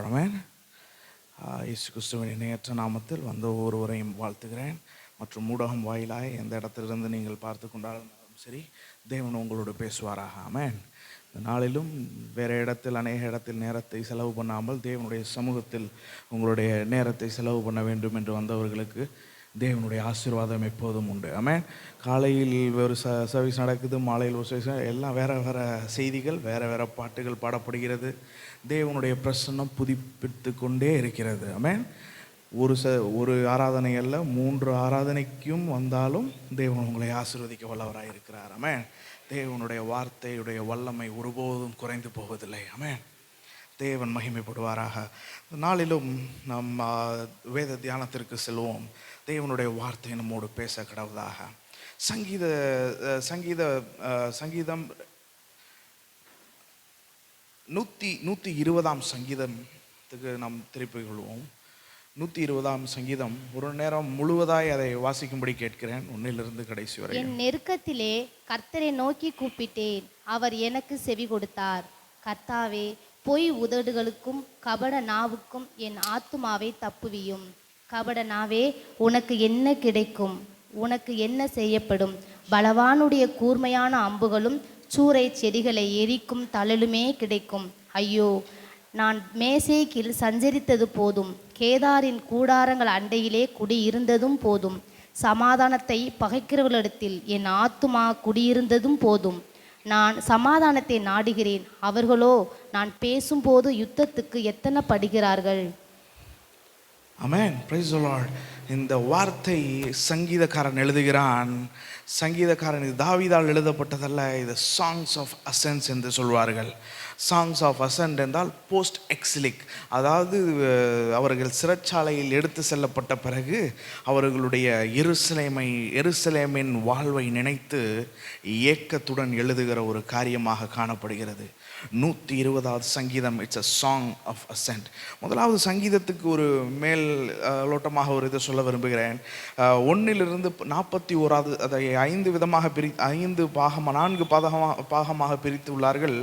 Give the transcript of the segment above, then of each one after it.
ஆமென். இயேசு கிறிஸ்துவின் இணையற்ற நாமத்தில் வந்த ஒவ்வொருவரையும் வாழ்த்துகிறேன். மற்றும் ஊடகம் வாயிலாக எந்த இடத்திலிருந்து நீங்கள் பார்த்து கொண்டாலும் சரி, தேவன் உங்களோடு பேசுவாராக. ஆமென். இந்த நாளிலும் வேறு இடத்தில் அநேக இடத்தில் நேரத்தை செலவு பண்ணாமல் தேவனுடைய சமூகத்தில் உங்களுடைய நேரத்தை செலவு பண்ண வேண்டும் என்று வந்தவர்களுக்கு தேவனுடைய ஆசீர்வாதம் எப்போதும் உண்டு. ஆமென். காலையில் ஒரு சர்வீஸ் நடக்குது, மாலையில் ஒரு சர்வீஸ், எல்லாம் வேறு வேறு செய்திகள், வேறு வேறு பாட்டுகள் பாடப்படுகிறது. தேவனுடைய பிரசன்னம் புதுப்பித்து கொண்டே இருக்கிறது. ஆமென். ஒரு ஆராதனை அல்ல, 3 ஆராதனைக்கும் வந்தாலும் தேவன் உங்களை ஆசீர்வதிக்க வல்லவராக இருக்கிறார். ஆமென். தேவனுடைய வார்த்தையுடைய வல்லமை ஒருபோதும் குறைந்து போவதில்லை. ஆமென். தேவன் மகிமைப்படுவாராக. நாளிலும் நம் வேத தியானத்திற்கு செல்வோம். தேவனுடைய வார்த்தை நம்மோடு பேச கடவுளாக. சங்கீதம் 120 சங்கீதத்துக்கு நாம் திருப்பிக் கொள்வோம். 120 சங்கீதம் ஒரு நேரம் முழுவதாய் அதை வாசிக்கும்படி கேட்கிறேன், 1 கடைசி வரை. என் நெருக்கத்திலே கர்த்தரை நோக்கி கூப்பிட்டேன், அவர் எனக்கு செவி கொடுத்தார். கர்த்தாவே, பொய் உதடுகளுக்கும் கபட நாவுக்கும் என் ஆத்துமாவை தப்புவியும். கபட நாவே, உனக்கு என்ன கிடைக்கும்? உனக்கு என்ன செய்யப்படும்? பலவானுடைய கூர்மையான அம்புகளும் சூறை செடிகளை எரிக்கும் தழலுமே கிடைக்கும். ஐயோ, நான் மேசேக்கில் சஞ்சரித்தது போதும், கேதாரின் கூடாரங்கள் அண்டையிலே குடியிருந்ததும் போதும். சமாதானத்தை பகைக்கிறவர்களிடத்தில் என் ஆத்துமா குடியிருந்ததும் போதும். நான் சமாதானத்தை நாடுகிறேன், அவர்களோ நான் பேசும்போது யுத்தத்துக்கு எத்தனைப்படுகிறார்கள். ஆமென். Praise the Lord. இந்த வார்த்தை சங்கீதக்காரன் எழுதுகிறான். சங்கீதக்காரன் இது தாவீதால் எழுதப்பட்டதல்ல, இது சாங்ஸ் ஆஃப் அசென்ஸ் என்று சொல்வார்கள். சாங்ஸ் ஆஃப் அசென்ட் என்றால் போஸ்ட் எக்ஸிலிக், அதாவது அவர்கள் சிறைச்சாலையில் எடுத்து செல்லப்பட்ட பிறகு அவர்களுடைய எருசலேமின் வாழ்வை நினைத்து ஏக்கத்துடன் எழுதுகிற ஒரு காரியமாக காணப்படுகிறது. 120வது சங்கீதம் it's a song of ascent. முதலாவது சங்கீதத்துக்கு ஒரு மேல் லோட்டமாக ஒரு இதை சொல்ல விரும்புகிறேன். 1 41 அதை 5 விதமாக 4 பாகமாக பிரித்து உள்ளார்கள்.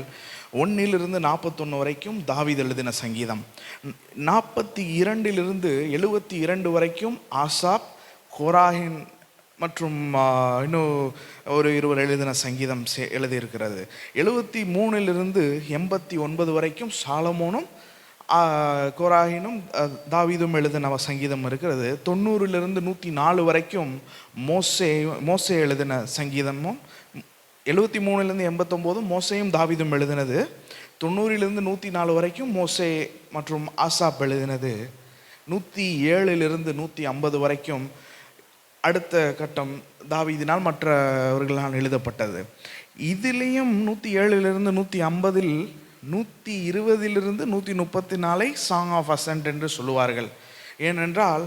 1 41 வரைக்கும் தாவீது எழுதின சங்கீதம். 42 72 வரைக்கும் ஆசாப், கோராகின் மற்றும் இன்னும் ஒரு 2 எழுதின சங்கீதம் எழுதியிருக்கிறது. 73 89 வரைக்கும் சாலமோனும் கோராகினும் தாவீதும் எழுதின சங்கீதம் இருக்கிறது. 90 104 வரைக்கும் மோசே எழுதின சங்கீதமும், 73 89 மோசேயும் தாவீதும் எழுதினது. 90 104 வரைக்கும் மோசே மற்றும் ஆசாப் எழுதினது. 107 150 வரைக்கும் அடுத்த கட்டம் தாவீதினால் மற்றவர்களால் எழுதப்பட்டது. இதுலேயும் 107 150 120 134 சாங் ஆஃப் அசென்ட் என்று சொல்லுவார்கள். ஏனென்றால்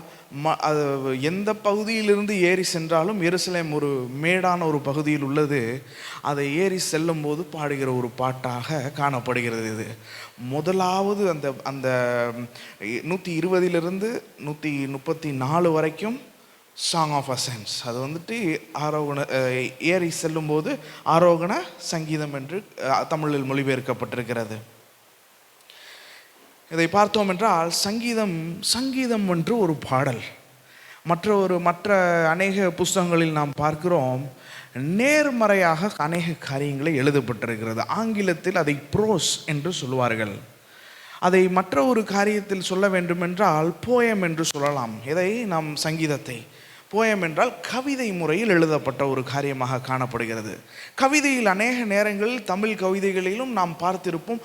எந்த பகுதியிலிருந்து ஏறி சென்றாலும் எருசலேம் ஒரு மேடான ஒரு பகுதியில் உள்ளது. அதை ஏறி செல்லும் போது பாடுகிற ஒரு பாட்டாக காணப்படுகிறது. இது முதலாவது அந்த 120 134 வரைக்கும் சாங் ஆஃப் அசென்ஸ். அது ஏறி செல்லும்போது ஆரோகண சங்கீதம் என்று தமிழில் மொழிபெயர்க்கப்பட்டிருக்கிறது. இதை பார்த்தோம் என்றால் சங்கீதம் என்று ஒரு பாடல். மற்ற அநேக புஸ்தகங்களில் நாம் பார்க்கிறோம், நேர்மறையாக அநேக காரியங்களை எழுதப்பட்டிருக்கிறது. ஆங்கிலத்தில் அதை ப்ரோஸ் என்று சொல்லுவார்கள். அதை மற்ற ஒரு காரியத்தில் சொல்ல வேண்டுமென்றால் போயம் என்று சொல்லலாம். இதை நாம் சங்கீதத்தை போயம் என்றால் கவிதை முறையில் எழுதப்பட்ட ஒரு காரியமாக காணப்படுகிறது. கவிதையில் அநேக நேரங்களில் தமிழ் கவிதைகளிலும் நாம் பார்த்திருப்போம்,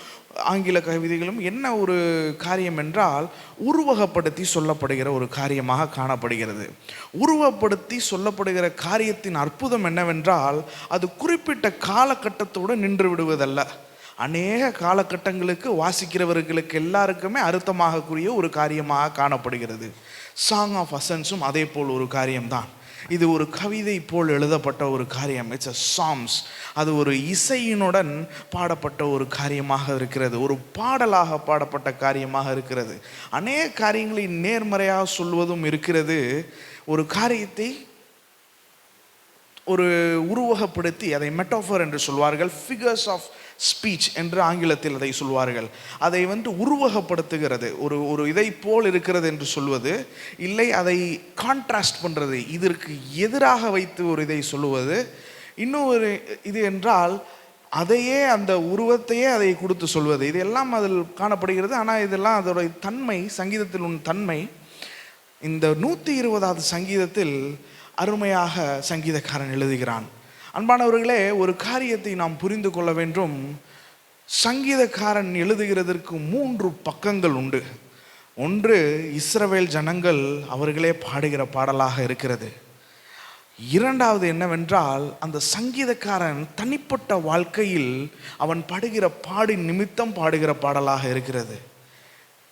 ஆங்கில கவிதைகளும் என்ன ஒரு காரியம் என்றால் உருவகப்படுத்தி சொல்லப்படுகிற ஒரு காரியமாக காணப்படுகிறது. உருவப்படுத்தி சொல்லப்படுகிற காரியத்தின் அற்புதம் என்னவென்றால் அது குறிப்பிட்ட காலகட்டத்தோடு நின்று விடுவதல்ல. அநேக காலகட்டங்களுக்கு வாசிக்கிறவர்களுக்கு எல்லாருக்குமே அர்த்தமாகக்கூடிய ஒரு காரியமாக காணப்படுகிறது. சாங் ஆஃப் அசென்ஸும் அதே போல் ஒரு காரியம்தான். இது ஒரு கவிதை போல் எழுதப்பட்ட ஒரு காரியம். It's a songs. அது ஒரு இசையினுடன் பாடப்பட்ட ஒரு காரியமாக இருக்கிறது, ஒரு பாடலாக பாடப்பட்ட காரியமாக இருக்கிறது. அநேக காரியங்களை நேர்மறையாக சொல்வதும் இருக்கிறது. ஒரு காரியத்தை ஒரு உருவகப்படுத்தி அதை மெட்டாஃபர் என்று சொல்வார்கள், ஃபிகர்ஸ் ஆஃப் ஸ்பீச் என்று ஆங்கிலத்தில் அதை சொல்வார்கள். அதை உருவகப்படுத்துகிறது, ஒரு ஒரு இதை போல் இருக்கிறது என்று சொல்வது இல்லை, அதை கான்ட்ராஸ்ட் பண்ணுறது, இதற்கு எதிராக வைத்து ஒரு இதை சொல்லுவது. இன்னும் ஒரு இது என்றால் அதையே அந்த உருவத்தையே அதை கொடுத்து சொல்வது, இதெல்லாம் அதில் காணப்படுகிறது. ஆனால் இதெல்லாம் அதோட தன்மை, சங்கீதத்தில் உள்ள தன்மை இந்த 120வது சங்கீதத்தில் அருமையாக சங்கீதக்காரன் எழுதுகிறான். அன்பானவர்களே, ஒரு காரியத்தை நாம் புரிந்து கொள்ள வேண்டும். சங்கீதக்காரன் எழுதுகிறதற்கு 3 பக்கங்கள் உண்டு. ஒன்று இஸ்ரவேல் ஜனங்கள் அவர்களே பாடுகிற பாடலாக இருக்கிறது. இரண்டாவது என்னவென்றால், அந்த சங்கீதக்காரன் தனிப்பட்ட வாழ்க்கையில் அவன் பாடுகிற பாடின் நிமித்தம் பாடுகிற பாடலாக இருக்கிறது.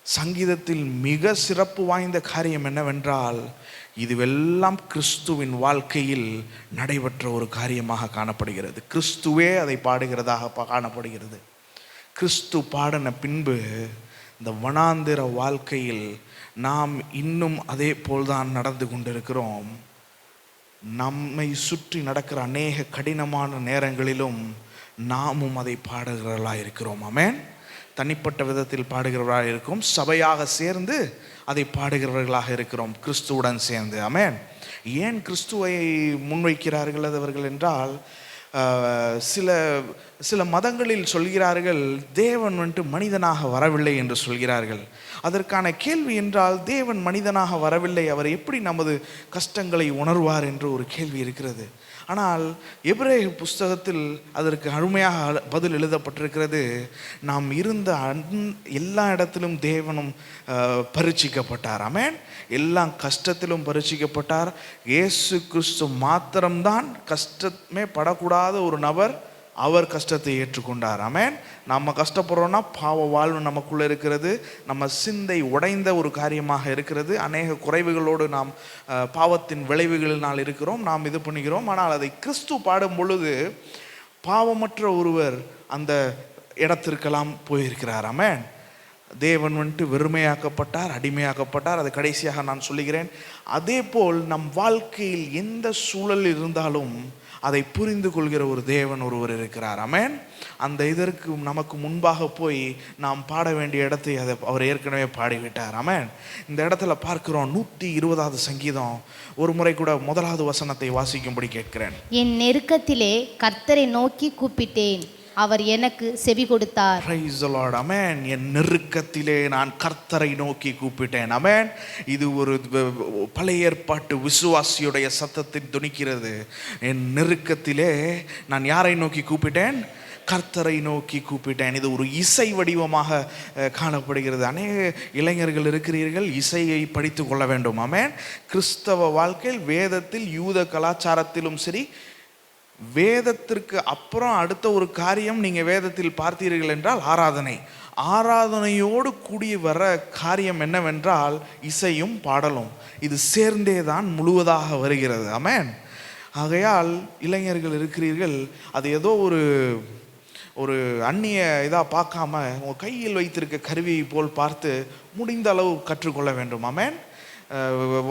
சங்கீதத்தில் மிக சிறப்பு வாய்ந்த காரியம் என்னவென்றால், இதுவெல்லாம் கிறிஸ்துவின் வாழ்க்கையில் நடைபெற்ற ஒரு காரியமாக காணப்படுகிறது. கிறிஸ்துவே அதை பாடுகிறதாக காணப்படுகிறது. கிறிஸ்து பாடின பின்பு இந்த வனாந்திர வாழ்க்கையில் நாம் இன்னும் அதே போல்தான் நடந்து கொண்டிருக்கிறோம். நம்மை சுற்றி நடக்கிற அநேக கடினமான நேரங்களிலும் நாமும் அதை பாடுகிறவர்களாக இருக்கிறோம். ஆமென். தனிப்பட்ட விதத்தில் பாடுகிறவர்களாக இருக்கும், சபையாக சேர்ந்து அதை பாடுகிறவர்களாக இருக்கிறோம், கிறிஸ்துவுடன் சேர்ந்து. ஆமென். ஏன் கிறிஸ்துவை முன்வைக்கிறார்கள் அவர்கள் என்றால், சில மதங்களில் சொல்கிறார்கள் தேவன் மனிதனாக வரவில்லை என்று சொல்கிறார்கள். அதற்கான கேள்வி என்றால், தேவன் மனிதனாக வரவில்லை, அவர் எப்படி நமது கஷ்டங்களை உணர்வார் என்று ஒரு கேள்வி இருக்கிறது. ஆனால் எபிரேய புஸ்தகத்தில் அதற்கு அருமையாக பதில் எழுதப்பட்டிருக்கிறது. நாம் இருந்த எல்லா இடத்திலும் தேவனும் பரீட்சிக்கப்பட்டார். ஆமென். எல்லா கஷ்டத்திலும் பரீட்சிக்கப்பட்டார். இயேசு கிறிஸ்து மாத்திரம்தான் கஷ்டமே படக்கூடாத ஒரு நபர். அவர் கஷ்டத்தை ஏற்றுக்கொண்டார். ஆமென். நம்ம கஷ்டப்படுறோம்னா பாவ வாழ்வு நமக்குள்ளே இருக்கிறது, நம்ம சிந்தை உடைந்த ஒரு காரியமாக இருக்கிறது. அநேக குறைவுகளோடு நாம் பாவத்தின் விளைவுகளினால் இருக்கிறோம், நாம் இது பண்ணுகிறோம். ஆனால் அதை கிறிஸ்து பாடும் பொழுது பாவமற்ற ஒருவர் அந்த இடத்திற்கெல்லாம் போயிருக்கிறார். ஆமென். தேவன் வெறுமையாக்கப்பட்டார், அடிமையாக்கப்பட்டார். அது கடைசியாக நான் சொல்லுகிறேன். அதே போல் நம் வாழ்க்கையில் எந்த சூழல் இருந்தாலும் அதை புரிந்து கொள்கிற ஒரு தேவன் ஒருவர் இருக்கிறார். ஆமென். அந்த இதற்கு நமக்கு முன்பாக போய் நாம் பாட வேண்டிய இடத்தை அவர் ஏற்கனவே பாடிவிட்டார். ஆமென். இந்த இடத்துல பார்க்கிறோம் 120வது சங்கீதம். ஒரு முறை கூட 1வது வசனத்தை வாசிக்கும்படி கேட்கிறேன். என் நெருக்கத்திலே கர்த்தரை நோக்கி கூப்பிட்டேன், அவர் எனக்கு செவி கொடுத்தார். Praise the Lord. Amen. என் நெருக்கத்திலே நான் கர்த்தரை நோக்கி கூப்பிட்டேன். Amen. இது ஒரு பழைய ஏற்பாட்டு விசுவாசியுடைய சத்தத்தில் துணிக்கிறது. என் நெருக்கத்திலே நான் யாரை நோக்கி கூப்பிட்டேன்? கர்த்தரை நோக்கி கூப்பிட்டேன். இது ஒரு இசை வடிவமாக காணப்படுகிறது. அநேக இளைஞர்கள் இருக்கிறீர்கள், இசையை படித்து கொள்ள வேண்டும். ஆமென். கிறிஸ்தவ வாழ்க்கையில் வேதத்தில் யூத கலாச்சாரத்திலும் சரி, வேதத்திற்கு அப்புறம் அடுத்த ஒரு காரியம் நீங்கள் வேதத்தில் பார்த்தீர்கள் என்றால் ஆராதனையோடு கூடி வர காரியம் என்னவென்றால் இசையும் பாடலும். இது சேர்ந்தே தான் முழுவதாக வருகிறது. ஆமென். ஆகையால் இளைஞர்கள் இருக்கிறீர்கள், அது ஏதோ ஒரு அந்நிய இதாக பார்க்காம உங்கள் கையில் வைத்திருக்க கருவியை போல் பார்த்து முடிந்த அளவு கற்றுக்கொள்ள வேண்டும். ஆமென்.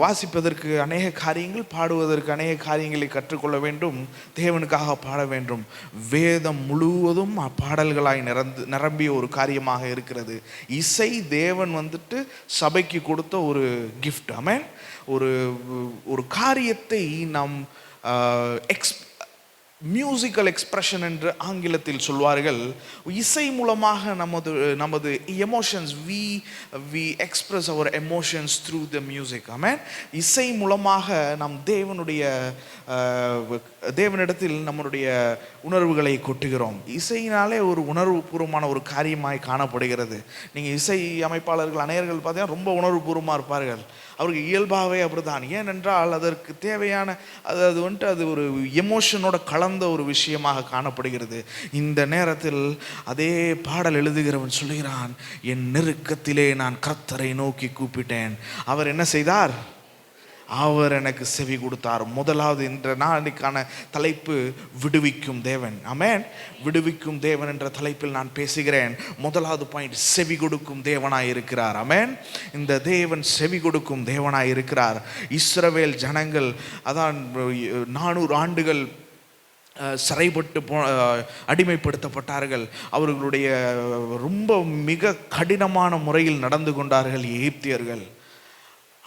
வாசிப்பதற்கு அநேக காரியங்கள், பாடுவதற்கு அநேக காரியங்களை கற்றுக்கொள்ள வேண்டும். தேவனுக்காக பாட வேண்டும். வேதம் முழுவதும் பாடல்களாய் நிரம்பிய ஒரு காரியமாக இருக்கிறது. இசை தேவன் சபைக்கு கொடுத்த ஒரு கிஃப்ட். ஆமென். ஒரு காரியத்தை நாம் மியூசிக்கல் எக்ஸ்பிரஷன் என்று ஆங்கிலத்தில் சொல்வார்கள். இசை மூலமாக நமது emotions we express our emotions through the music. Amen. இசை மூலமாக நாம் தேவனிடத்தில் நம்முடைய உணர்வுகளை கொட்டுகிறோம். இசையினாலே ஒரு உணர்வுபூர்வமான ஒரு காரியமாய் காணப்படுகிறது. நீங்கள் இசை அமைப்பாளர்கள் அநேகர்கள் பார்த்தீங்கன்னா ரொம்ப உணர்வுபூர்வமாக இருப்பார்கள். அவருக்கு இயல்பாகவே அப்படிதான். ஏனென்றால் அதற்கு தேவையான அது ஒரு எமோஷனோட கலந்த ஒரு விஷயமாக காணப்படுகிறது. இந்த நேரத்தில் அதே பாடல் எழுதுகிறவன் சொல்லுகிறான், என் நெருக்கத்திலே நான் கர்த்தரை நோக்கி கூப்பிட்டேன். அவர் என்ன செய்தார்? அவர் எனக்கு செவி கொடுத்தார். முதலாவது என்ற நாளுக்கான தலைப்பு விடுவிக்கும் தேவன். ஆமென். விடுவிக்கும் தேவன் என்ற தலைப்பில் நான் பேசுகிறேன். முதலாவது பாயிண்ட், செவி கொடுக்கும் தேவனாய் இருக்கிறார். ஆமென். இந்த தேவன் செவி கொடுக்கும் தேவனாய் இருக்கிறார். இஸ்ரவேல் ஜனங்கள் அதான் 400 ஆண்டுகள் சிறைப்பட்டு அடிமைப்படுத்தப்பட்டார்கள். அவர்களுடைய ரொம்ப மிக கடினமான முறையில் நடந்து கொண்டார்கள் எகிப்தியர்கள்.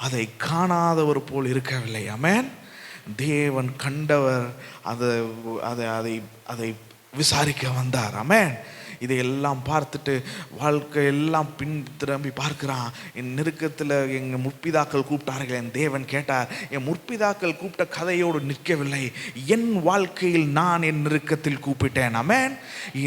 அதை காணாதவர் போல் இருக்கவில்லை. ஆமென். தேவன் கண்டவர் அதை அதை அதை அதை விசாரிக்க வந்தார். ஆமென். இதையெல்லாம் பார்த்துட்டு வாழ்க்கையெல்லாம் பின் திரும்பி பார்க்கிறான். என் நெருக்கத்தில் எங்கள் முற்பிதாக்கள் கூப்பிட்டார்கள், என் தேவன் கேட்டார். என் முற்பிதாக்கள் கூப்பிட்ட கதையோடு நிற்கவில்லை, என் வாழ்க்கையில் நான் என் நெருக்கத்தில் கூப்பிட்டேன். ஆமென்.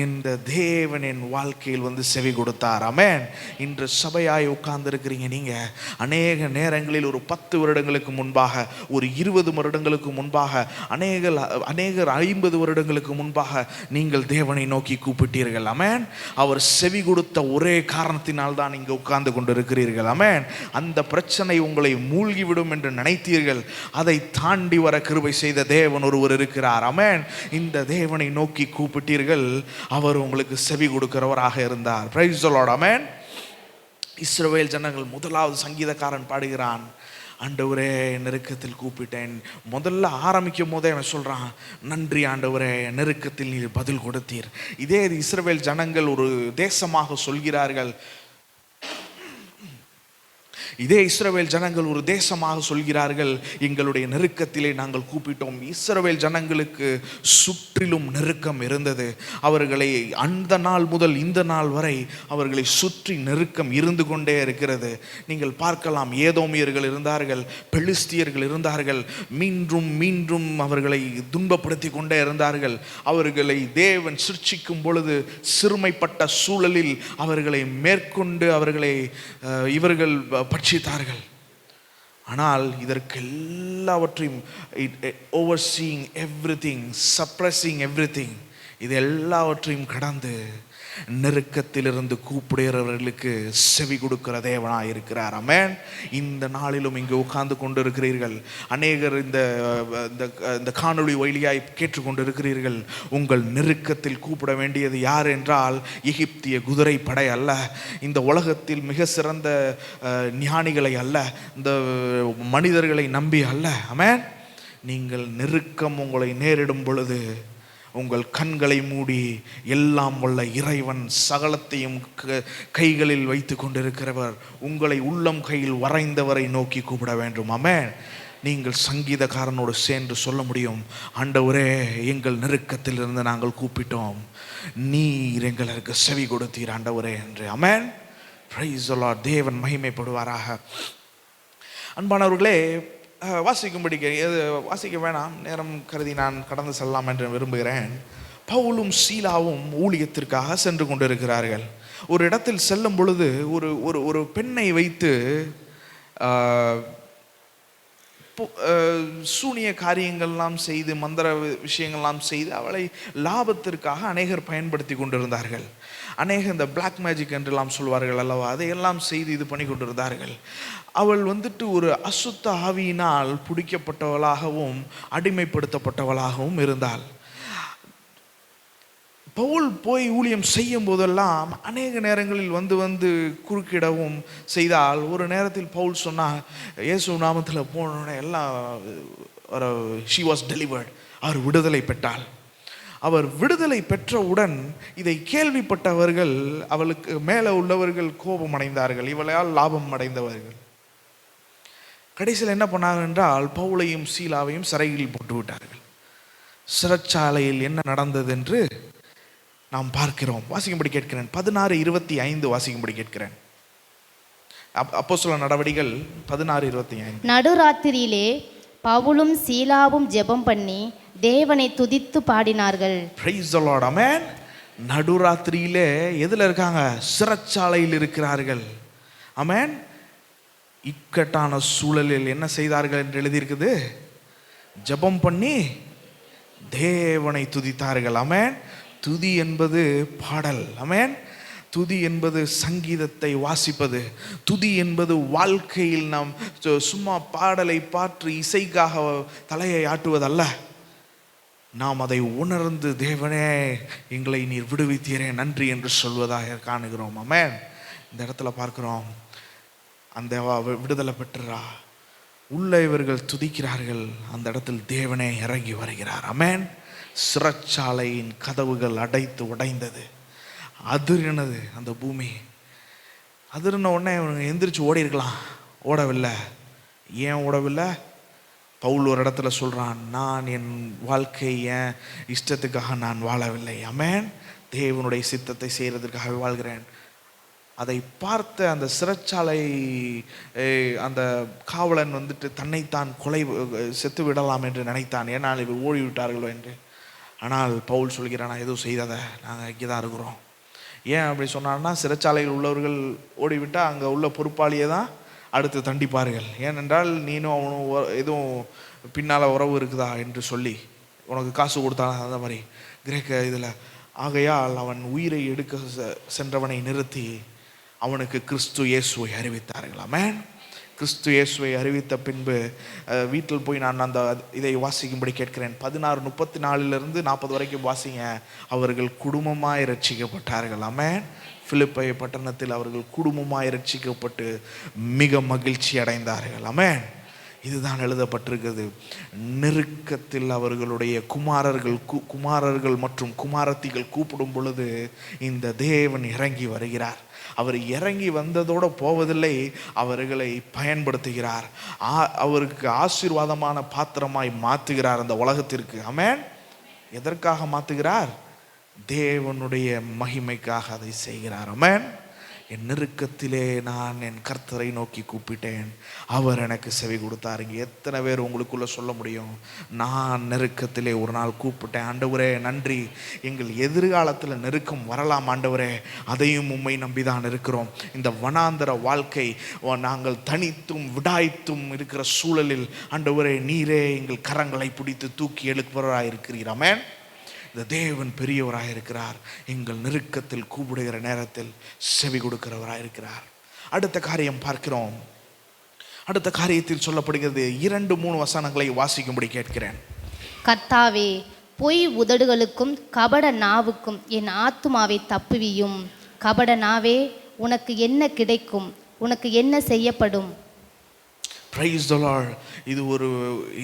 இந்த தேவன் என் வாழ்க்கையில் வந்து செவி கொடுத்தார். ஆமென். இன்று சபையாய் உட்கார்ந்துருக்கிறீங்க நீங்கள். அநேக நேரங்களில் ஒரு 10 வருடங்களுக்கு முன்பாக, ஒரு 20 வருடங்களுக்கு முன்பாக, அநேகர் 50 வருடங்களுக்கு முன்பாக நீங்கள் தேவனை நோக்கி கூப்பிட்டீர்கள். ஆமென். அவர் செவி கொடுத்த ஒரே காரணத்தினால் தான் இங்கே உட்கார்ந்து கொண்டிருக்கிறீர்கள். ஆமென். அந்த பிரச்சனை உங்களை மூழ்கிவிடும் என்று நினைத்தீர்கள். அதை தாண்டி வர கிருபை செய்த தேவன் ஒருவர் இருக்கிறார். ஆமென். இந்த தேவனை நோக்கி கூப்பிட்டீர்கள், அவர் உங்களுக்கு செவி கொடுக்கிறவராக இருந்தார். Price the Lord. ஆமென். இஸ்ரவேல் ஜனங்கள் முதலாவது சங்கீதக்காரன் பாடுகிறான், ஆண்டவரே நெருக்கத்தில் கூப்பிட்டேன். முதல்ல ஆரம்பிக்கும் போதே அவன் சொல்றான், நன்றி ஆண்டவரே, நெருக்கத்தில் நீர் பதில் கொடுத்தீர். இதே இஸ்ரவேல் ஜனங்கள் ஒரு தேசமாக சொல்கிறார்கள். இதே இஸ்ரவேல் ஜனங்கள் ஒரு தேசமாக சொல்கிறார்கள், எங்களுடைய நெருக்கத்திலே நாங்கள் கூப்பிட்டோம். இஸ்ரவேல் ஜனங்களுக்கு சுற்றிலும் நெருக்கம் இருந்தது. அவர்களை அந்த நாள் முதல் இந்த நாள் வரை அவர்களை சுற்றி நெருக்கம் இருந்து கொண்டே இருக்கிறது. நீங்கள் பார்க்கலாம், ஏதோமியர்கள் இருந்தார்கள், பெலிஸ்தியர்கள் இருந்தார்கள், மீண்டும் மீண்டும் அவர்களை துன்பப்படுத்தி கொண்டே இருந்தார்கள். அவர்களை தேவன் சிருஷ்டிக்கும் பொழுது சிறுமைப்பட்ட சூழலில் அவர்களை மேற்கொண்டு அவர்களை இவர்கள் பட்சித்தார்கள். ஆனால் இதற்கு எல்லாவற்றையும் ஓவர்சீயிங் எவ்ரிதிங், சப்ரஸிங் எவ்ரிதிங், இது எல்லாவற்றையும் கடந்து நெருக்கத்திலிருந்து கூப்பிடுகிறவர்களுக்கு செவி கொடுக்கிற தேவனாக இருக்கிறார். ஆமென். இந்த நாளிலும் இங்கு உட்கார்ந்து கொண்டு இருக்கிறீர்கள். அநேகர் இந்த காணொளி வழியாய் கேட்டுக்கொண்டு இருக்கிறீர்கள். உங்கள் நெருக்கத்தில் கூப்பிட வேண்டியது யார் என்றால் எகிப்திய குதிரை படை அல்ல, இந்த உலகத்தில் மிக சிறந்த ஞானிகளை அல்ல, இந்த மனிதர்களை நம்பி அல்ல. ஆமென். நீங்கள் நெருக்கம் உங்களை நேரிடும் பொழுது உங்கள் கண்களை மூடி எல்லாம் வல்ல இறைவன் சகலத்தையும் கைகளில் வைத்து கொண்டிருக்கிறவர், உங்களை உள்ளம் கையில் வரைந்தவரை நோக்கி கூப்பிட வேண்டும். ஆமென். நீங்கள் சங்கீதக்காரனோடு சேர்ந்து சொல்ல முடியும், ஆண்டவரே எங்கள் நெருக்கத்தில் இருந்து நாங்கள் கூப்பிட்டோம், நீர் எங்களுக்கு செவி கொடுத்தீர் ஆண்டவரே என்று. ஆமென். Praise the Lord. தேவன் மகிமைப்படுவாராக. அன்பானவர்களே, வாசிக்க வேணாம், நேரம் கருதி நான் கடந்து செல்லலாம் என்று விரும்புகிறேன். பவுலும் சீலாவும் ஊழியத்திற்காக சென்று கொண்டிருக்கிறார்கள். ஒரு இடத்தில் செல்லும் பொழுது ஒரு பெண்ணை வைத்து சூனிய காரியங்கள்லாம் செய்து, மந்திர விஷயங்கள்லாம் செய்து அவளை லாபத்திற்காக அநேகர் பயன்படுத்தி கொண்டிருந்தார்கள். அநேக இந்த பிளாக் மேஜிக் என்றெல்லாம் சொல்வார்கள் அல்லவா, அதையெல்லாம் செய்து இது பண்ணி கொண்டிருந்தார்கள். அவள் வந்துட்டு ஒரு அசுத்த ஆவியினால் பிடிக்கப்பட்டவளாகவும் அடிமைப்படுத்தப்பட்டவளாகவும் இருந்தாள். பவுல் போய் ஊழியம் செய்யும் போதெல்லாம் அநேக நேரங்களில் வந்து குறுக்கிடவும் செய்தால், ஒரு நேரத்தில் பவுல் சொன்னார், இயேசு நாமத்தில் போனோடனே எல்லாம் she was delivered, அவர் விடுதலை பெற்றாள். அவர் விடுதலை பெற்றவுடன் இதை கேள்விப்பட்டவர்கள், அவளுக்கு மேலே உள்ளவர்கள் கோபம் அடைந்தார்கள், இவளால் லாபம் அடைந்தவர்கள். கடைசியில் என்ன பண்ணாங்க என்றால், பவுலையும் சீலாவையும் சிறையில் போட்டு விட்டார்கள். சிறைச்சாலையில் என்ன நடந்தது என்று நாம் பார்க்கிறோம். வாசிக்கும்படி கேட்கிறேன். 16:25 வாசிக்கும்படி கேட்கிறேன். அப்போஸ்தலர் நடவடிக்கைகள் 16:25. நடுராத்திரியிலே பவுலும் சீலாவும் ஜெபம் பண்ணி தேவனை துதித்து பாடினார்கள். Praise the Lord. Amen. நடுராத்திரியிலே எதுல இருக்காங்க? சிறைச்சாலையில் இருக்கிறார்கள். ஆமென். இக்கட்டான சூழலில் என்ன செய்தார்கள் என்று எழுதியிருக்குது? ஜெபம் பண்ணி தேவனை துதித்தார்கள். ஆமென். துதி என்பது பாடல். ஆமென். துதி என்பது சங்கீதத்தை வாசிப்பது. துதி என்பது வாழ்க்கையில் நாம் சும்மா பாடலை பாற்று இசைக்காக தலையை ஆட்டுவதல்ல. நாம் அதை உணர்ந்து, தேவனே எங்களை நீர் விடுவித்தீரே நன்றி என்று சொல்வதாக காணுகிறோம். ஆமென். இந்த இடத்துல பார்க்கிறோம், அந்த விடுதலை பெற்றா உள்ள இவர்கள் துதிக்கிறார்கள். அந்த இடத்தில் தேவனே இறங்கி வருகிறார். ஆமென். சிறைச்சாலையின் கதவுகள் அடைத்து உடைந்தது. அதிர்னது அந்த பூமி. அதிர்ன உடனே இவங்க எந்திரிச்சு ஓடி இருக்கலாம், ஓடவில்லை. ஏன் ஓடவில்லை? பவுல் ஒரு இடத்துல சொல்றான், நான் என் வாழ்க்கை என் இஷ்டத்துக்காக நான் வாழவில்லை. ஆமென். தேவனுடைய சித்தத்தை செய்யறதுக்காக வாழ்கிறேன். அதை பார்த்த அந்த சிறைச்சாலை அந்த காவலன் தன்னைத்தான் செத்து விடலாம் என்று நினைத்தான். ஏன்னால் இவர் ஓடிவிட்டார்களோ என்று. ஆனால் பவுல் சொல்கிறான், நான் எதுவும் செய்ததை, நாங்கள் இங்கே தான் இருக்கிறோம். ஏன் அப்படி சொன்னான்னா, சிறைச்சாலையில் உள்ளவர்கள் ஓடிவிட்டால் அங்கே உள்ள பொறுப்பாளியை தான் அடுத்து தண்டிப்பார்கள். ஏனென்றால் நீனும் அவனும் எதுவும் பின்னால் உறவு இருக்குதா என்று சொல்லி உனக்கு காசு கொடுத்தாலும் அந்த மாதிரி கிரேக்க இதில். ஆகையால் அவன் உயிரை எடுக்க சென்றவனை நிறுத்தி அவனுக்கு கிறிஸ்து இயேசுவை அறிவித்தார்கள். ஆமென். கிறிஸ்து இயேசுவை அறிவித்த பின்பு வீட்டில் போய் நான் அந்த இதை வாசிக்கும்படி கேட்கிறேன். 16:34 40 வரைக்கும் வாசிங்க. அவர்கள் குடும்பமாய் ரட்சிக்கப்பட்டார்கள். ஆமென். பிலிப்பை பட்டணத்தில் அவர்கள் குடும்பமாய் ரட்சிக்கப்பட்டு மிக மகிழ்ச்சி அடைந்தார்கள். ஆமென். இதுதான் எழுதப்பட்டிருக்கிறது. நெருக்கத்தில் அவர்களுடைய குமாரர்கள் மற்றும் குமாரத்திகள் கூப்பிடும் பொழுது இந்த தேவன் இறங்கி வருகிறார். அவர் இறங்கி வந்ததோடு போவதில்லை, அவர்களை பயன்படுத்துகிறார். அவருக்கு ஆசீர்வாதமான பாத்திரமாய் மாற்றுகிறார் அந்த உலகத்திற்கு. ஆமென். எதற்காக மாற்றுகிறார்? தேவனுடைய மகிமைக்காக அதை செய்கிறார். ஆமென். என் நெருக்கத்திலே நான் என் கர்த்தரை நோக்கி கூப்பிட்டேன், அவர் எனக்கு செவி கொடுத்தார். இங்கே எத்தனை பேர் உங்களுக்குள்ள சொல்ல முடியும், நான் நெருக்கத்திலே ஒரு நாள் கூப்பிட்டேன், ஆண்டவரே நன்றி. எங்கள் எதிர்காலத்தில் நெருக்கம் வரலாம் ஆண்டவரே, அதையும் உம்மை நம்பிதான் இருக்கிறோம். இந்த வனாந்தர வாழ்க்கை, நாங்கள் தனித்தும் விடாய்த்தும் இருக்கிற சூழலில் ஆண்டவரே நீரே எங்கள் கரங்களை பிடித்து தூக்கி எழுப்புவராக இருக்கிறீர். ஆமென். இந்த தேவன் பெரியவராக இருக்கிறார். எங்கள் நெருக்கத்தில் கூப்பிடுகிற நேரத்தில் செவி கொடுக்கிறவராக இருக்கிறார். அடுத்த காரியம் பார்க்கிறோம். அடுத்த காரியத்தில் சொல்லப்படுகிறது. 2-3 வசனங்களை வாசிக்கும்படி கேட்கிறேன். கர்த்தாவே, பொய் உதடுகளுக்கும் கபட நாவுக்கும் என் ஆத்துமாவை தப்புவியும். கபட நாவே, உனக்கு என்ன கிடைக்கும்? உனக்கு என்ன செய்யப்படும்? Praise the Lord.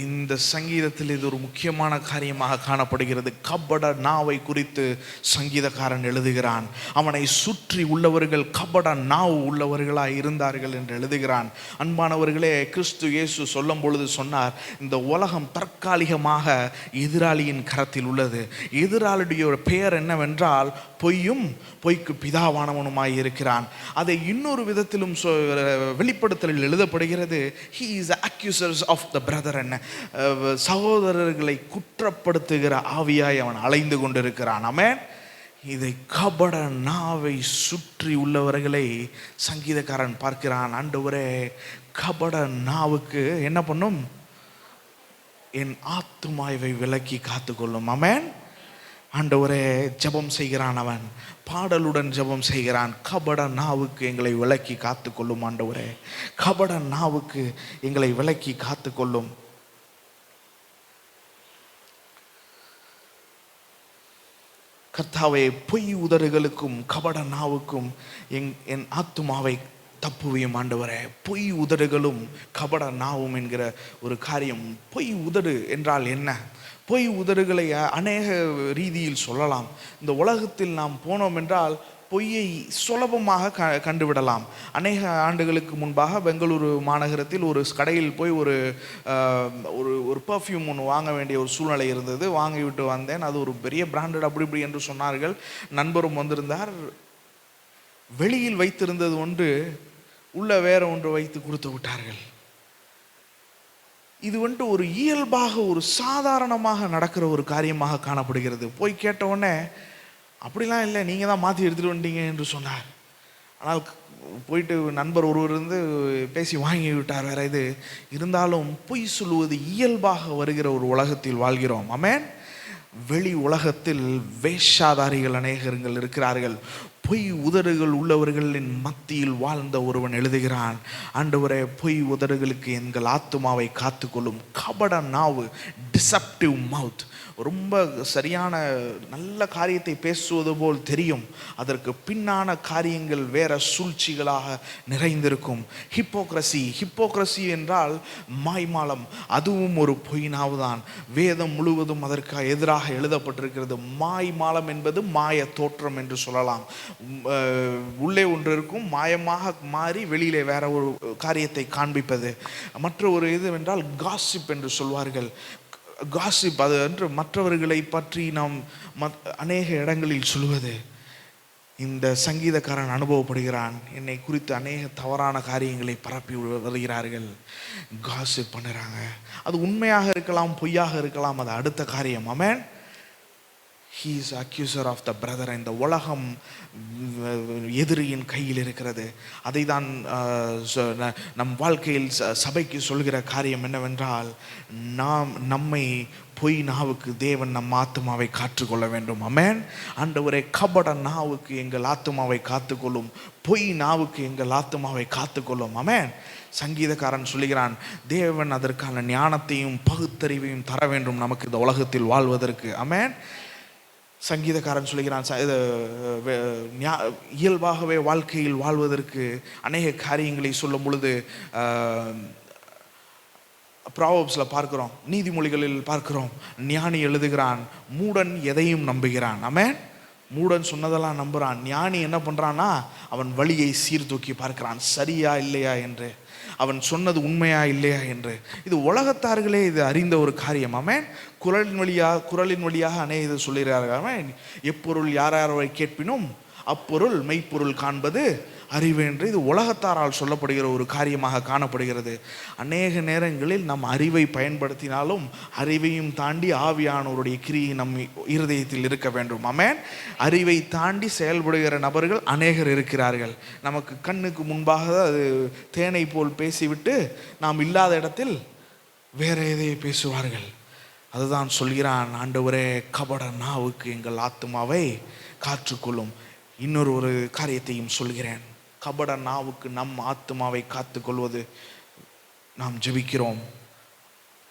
இந்த சங்கீதத்தில் இது ஒரு முக்கியமான காரியமாக காணப்படுகிறது. கபட நாவை குறித்து சங்கீதக்காரன் எழுதுகிறான். அவனை சுற்றி உள்ளவர்கள் கபட நாவு உள்ளவர்களாய் இருந்தார்கள் என்று எழுதுகிறான். அன்பானவர்களே, கிறிஸ்து இயேசு சொல்லும் பொழுது சொன்னார், இந்த உலகம் தற்காலிகமாக எதிராளியின் கரத்தில் உள்ளது. எதிராளியுடைய பெயர் என்னவென்றால் பொய்யும் பொய்க்கு பிதாவானவனுமாய் இருக்கிறான். அதை இன்னொரு விதத்திலும் வெளிப்படுத்தலில் எழுதப்படுகிறது, he is the accusers of the brethren. சகோதரர்களை குற்றப்படுத்துகிற ஆவியாய் அவன் அலைந்து கொண்டிருக்கிறான். ஆமென். இதை கபட நாவை சுற்றி உள்ளவர்களை சங்கீதக்காரன் பார்க்கிறான். ஆண்டவரே, கபட நாவுக்கு என்ன பண்ணும்? என் ஆத்துமாவை விலக்கி காத்துக்கொள்ளும். ஆமென். ஆண்டவரே, ஜெபம் செய்கிறான். அவன் பாடலுடன் ஜெபம் செய்கிறான். கபட நாவுக்கு எங்களை விலக்கி காத்துக்கொள்ளும் ஆண்டவரே, கபட நாவுக்கு எங்களை விலக்கி காத்துக்கொள்ளும். கர்த்தாவே, பொய் உதடுகளுக்கும் கபட நாவுக்கும் என் ஆத்துமாவை தப்புவியும் ஆண்டவரே. பொய் உதடுகளும் கபட நாவும் என்கிற ஒரு காரியம். பொய் உதடு என்றால் என்ன? பொய் உதடுகளை அநேக ரீதியில் சொல்லலாம். இந்த உலகத்தில் நாம் போனோம் என்றால் பொய்யை சுலபமாக கண்டுவிடலாம். அநேக ஆண்டுகளுக்கு முன்பாக பெங்களூரு மாநகரத்தில் ஒரு கடையில் போய் ஒரு பர்ஃப்யூம் ஒன்று வாங்க வேண்டிய ஒரு சூழ்நிலை இருந்தது. வாங்கிவிட்டு வந்தேன். அது ஒரு பெரிய பிராண்டட் அப்படி இப்படி என்று சொன்னார்கள். நண்பரும் வந்திருந்தார். வெளியில் வைத்திருந்தது ஒன்று, உள்ள வேற ஒன்று வைத்து கொடுத்து விட்டார்கள். இது ஒரு இயல்பாக ஒரு சாதாரணமாக நடக்கிற ஒரு காரியமாக காணப்படுகிறது. போய் கேட்ட உடனே, அப்படிலாம் இல்லை, நீங்கள் தான் மாற்றி எடுத்துகிட்டு வந்துட்டீங்க என்று சொன்னார். ஆனால் போயிட்டு நண்பர் ஒருவர் இருந்து பேசி வாங்கி விட்டார் வேற இது. இருந்தாலும் பொய் சொல்லுவது இயல்பாக வருகிற ஒரு உலகத்தில் வாழ்கிறோம். ஆமென். வெளி உலகத்தில் வேஷாதாரிகள் அநேகர்கள் இருக்கிறார்கள். பொய் உதடுகள் உள்ளவர்களின் மத்தியில் வாழ்ந்த ஒருவன் எழுதுகிறான், ஆண்டவரே, பொய் உதடுகளுக்கு எங்கள் ஆத்துமாவை காத்துக்கொள்ளும். கபட நாவு, டிசப்டிவ் மவுத். ரொம்ப சரியான நல்ல காரியத்தை பேசுவது போல் தெரியும், அதற்கு பின்னான காரியங்கள் வேற சூழ்ச்சிகளாக நிறைந்திருக்கும். ஹிப்போக்ரசி என்றால் மாய்மாலம், அதுவும் ஒரு பொய் நாவு தான். வேதம் முழுவதும் அதற்கு எதிராக எழுதப்பட்டிருக்கிறது. மாய்மாலம் என்பது மாய தோற்றம் என்று சொல்லலாம். உள்ளே ஒன்று இருக்கும், மாயமாக மாறி வெளியிலே வேற ஒரு காரியத்தை காண்பிப்பது. மற்ற ஒரு இது என்றால் காசிப் என்று சொல்வார்கள். காசிப், அது என்று மற்றவர்களை பற்றி நாம் அநேக இடங்களில் சொல்வது. இந்த சங்கீதக்காரன் அனுபவப்படுகிறான், என்னை குறித்து அநேக தவறான காரியங்களை பரப்பி வருகிறார்கள், காசிப் பண்ணுறாங்க. அது உண்மையாக இருக்கலாம், பொய்யாக இருக்கலாம், அது அடுத்த காரியம். ஆமென். He is accuser of the brother. இந்த உலகம் எதிரியின் கையில் இருக்கிறது. அதை தான் நம் வாழ்க்கையில் சபைக்கு சொல்கிற காரியம் என்னவென்றால், நம்மை பொய் நாவுக்கு தேவன் நம் ஆத்துமாவை காத்துக்கொள்ள வேண்டும். ஆமென். ஆண்டவரே, கபட நாவுக்கு எங்கள் ஆத்துமாவை காத்துக்கொள்ளும், பொய் நாவுக்கு எங்கள் ஆத்துமாவை காத்துக்கொள்ளும். ஆமென். சங்கீதக்காரன் சொல்லுகிறான், தேவன் அதற்கான ஞானத்தையும் பகுத்தறிவையும் தர வேண்டும் நமக்கு இந்த உலகத்தில் வாழ்வதற்கு. ஆமென். சங்கீதக்காரன் சொல்லுகிறான், இயல்பாகவே வாழ்க்கையில் வாழ்வதற்கு அநேக காரியங்களை சொல்லும் பொழுது ப்ராவர்ப்ஸில் பார்க்கிறோம், நீதிமொழிகளில் பார்க்கிறோம், ஞானி எழுதுகிறான், மூடன் எதையும் நம்புகிறான். ஆமென். மூடன் சொன்னதெல்லாம் நம்புகிறான். ஞானி என்ன பண்ணுறான்னா, அவன் வழியை சீர்தூக்கி பார்க்கிறான், சரியா இல்லையா என்று, அவன் சொன்னது உண்மையா இல்லையா என்று. இது உலகத்தார்களே இது அறிந்த ஒரு காரியம். ஆமென். குரலின் வழியாக அநேக இது சொல்லுகிறார்கள். ஆமென். எப்பொருள் யார் யாரை கேட்பினும் அப்பொருள் மெய்ப்பொருள் காண்பது அறிவு என்று இது உலகத்தாரால் சொல்லப்படுகிற ஒரு காரியமாக காணப்படுகிறது. அநேக நேரங்களில் நம் அறிவை பயன்படுத்தினாலும் அறிவையும் தாண்டி ஆவியானவருடைய கிரியை நம் இருதயத்தில் இருக்க வேண்டும். ஆமென். அறிவை தாண்டி செயல்படுகிற நபர்கள் அநேகர் இருக்கிறார்கள். நமக்கு கண்ணுக்கு முன்பாக அது தேனை போல் பேசிவிட்டு நாம் இல்லாத இடத்தில் வேற எதையே பேசுவார்கள். அதுதான் சொல்கிறான், ஆண்டவரே, கபட நாவுக்கு எங்கள் ஆத்துமாவை காற்றுக்கொள்ளும். இன்னொரு காரியத்தையும் சொல்கிறேன், கபட நாவுக்கு நம் ஆத்துமாவை காத்துக்கொள்வது நாம் ஜெபிக்கிறோம்.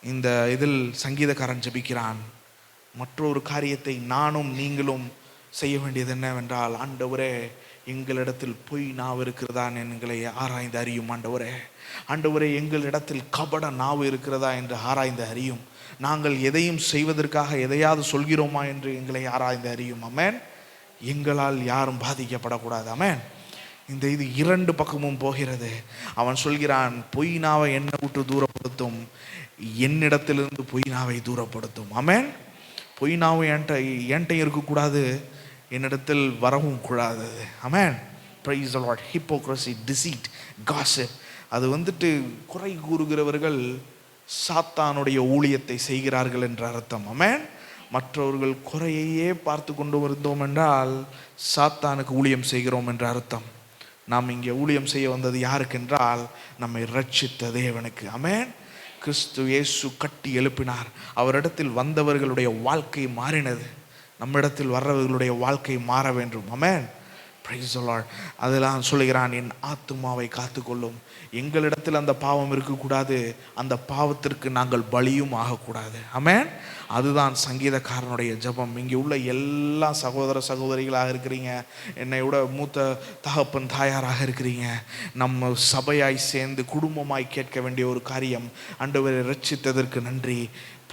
இந்த இதில் சங்கீதக்காரன் ஜெபிக்கிறான். மற்றொரு காரியத்தை நானும் நீங்களும் செய்ய வேண்டியது என்னவென்றால், ஆண்டவரே, எங்களிடத்தில் பொய் நாவு இருக்கிறதா எங்களை ஆராய்ந்து அறியும். ஆண்டவரே, எங்களிடத்தில் கபட நாவு இருக்கிறதா என்று ஆராய்ந்து அறியும். நாங்கள் எதையும் செய்வதற்காக எதையாவது சொல்கிறோமா என்று எங்களை ஆராய்ந்து அறியும். ஆமென். எங்களால் யாரும் பாதிக்கப்படக்கூடாது. ஆமென். இந்த இது இரண்டு பக்கமும் போகிறது. அவன் சொல்கிறான், பொய் நாவை என்னை விட்டு தூரப்படுத்தும், என்னிடத்திலிருந்து பொய் நாவை தூரப்படுத்தும். ஆமென். பொய் நாவை என்கிட்ட இருக்கக்கூடாது, என்னிடத்தில் வரவும் கூடாது. Amen. Praise the Lord. Hypocrisy, deceit, gossip, அது குறை கூறுகிறவர்கள் சாத்தானுடைய ஊழியத்தை செய்கிறார்கள் என்ற அர்த்தம். ஆமென். மற்றவர்கள் குறையையே பார்த்து கொண்டு வந்தோம் என்றால் சாத்தானுக்கு ஊழியம் செய்கிறோம் என்ற அர்த்தம். நாம் இங்கே ஊழியம் செய்ய வந்தது யாருக்கென்றால், நம்மை ரட்சித்த தேவனுக்கு. ஆமென். கிறிஸ்து இயேசு கட்டி எழுப்பினார். அவரிடத்தில் வந்தவர்களுடைய வாழ்க்கை மாறினது. நம்மிடத்தில் வர்றவர்களுடைய வாழ்க்கை மாற வேண்டும். ஆமென். Praise the Lord. அதெல்லாம் சொல்லுகிறான், என் ஆத்துமாவை காத்துக்கொள்ளும். எங்களிடத்தில் அந்த பாவம் இருக்கக்கூடாது, அந்த பாவத்திற்கு நாங்கள் பலியும் ஆகக்கூடாது. ஆமென். அதுதான் சங்கீதக்காரனுடைய ஜெபம். இங்கே உள்ள எல்லா சகோதர சகோதரிகளாக இருக்கிறீங்க, என்னை விட மூத்த தகப்பன் தாயாராக இருக்கிறீங்க, நம்ம சபையாய் சேர்ந்து குடும்பமாய் கேட்க வேண்டிய ஒரு காரியம், ஆண்டவரை ரட்சித்ததற்கு நன்றி.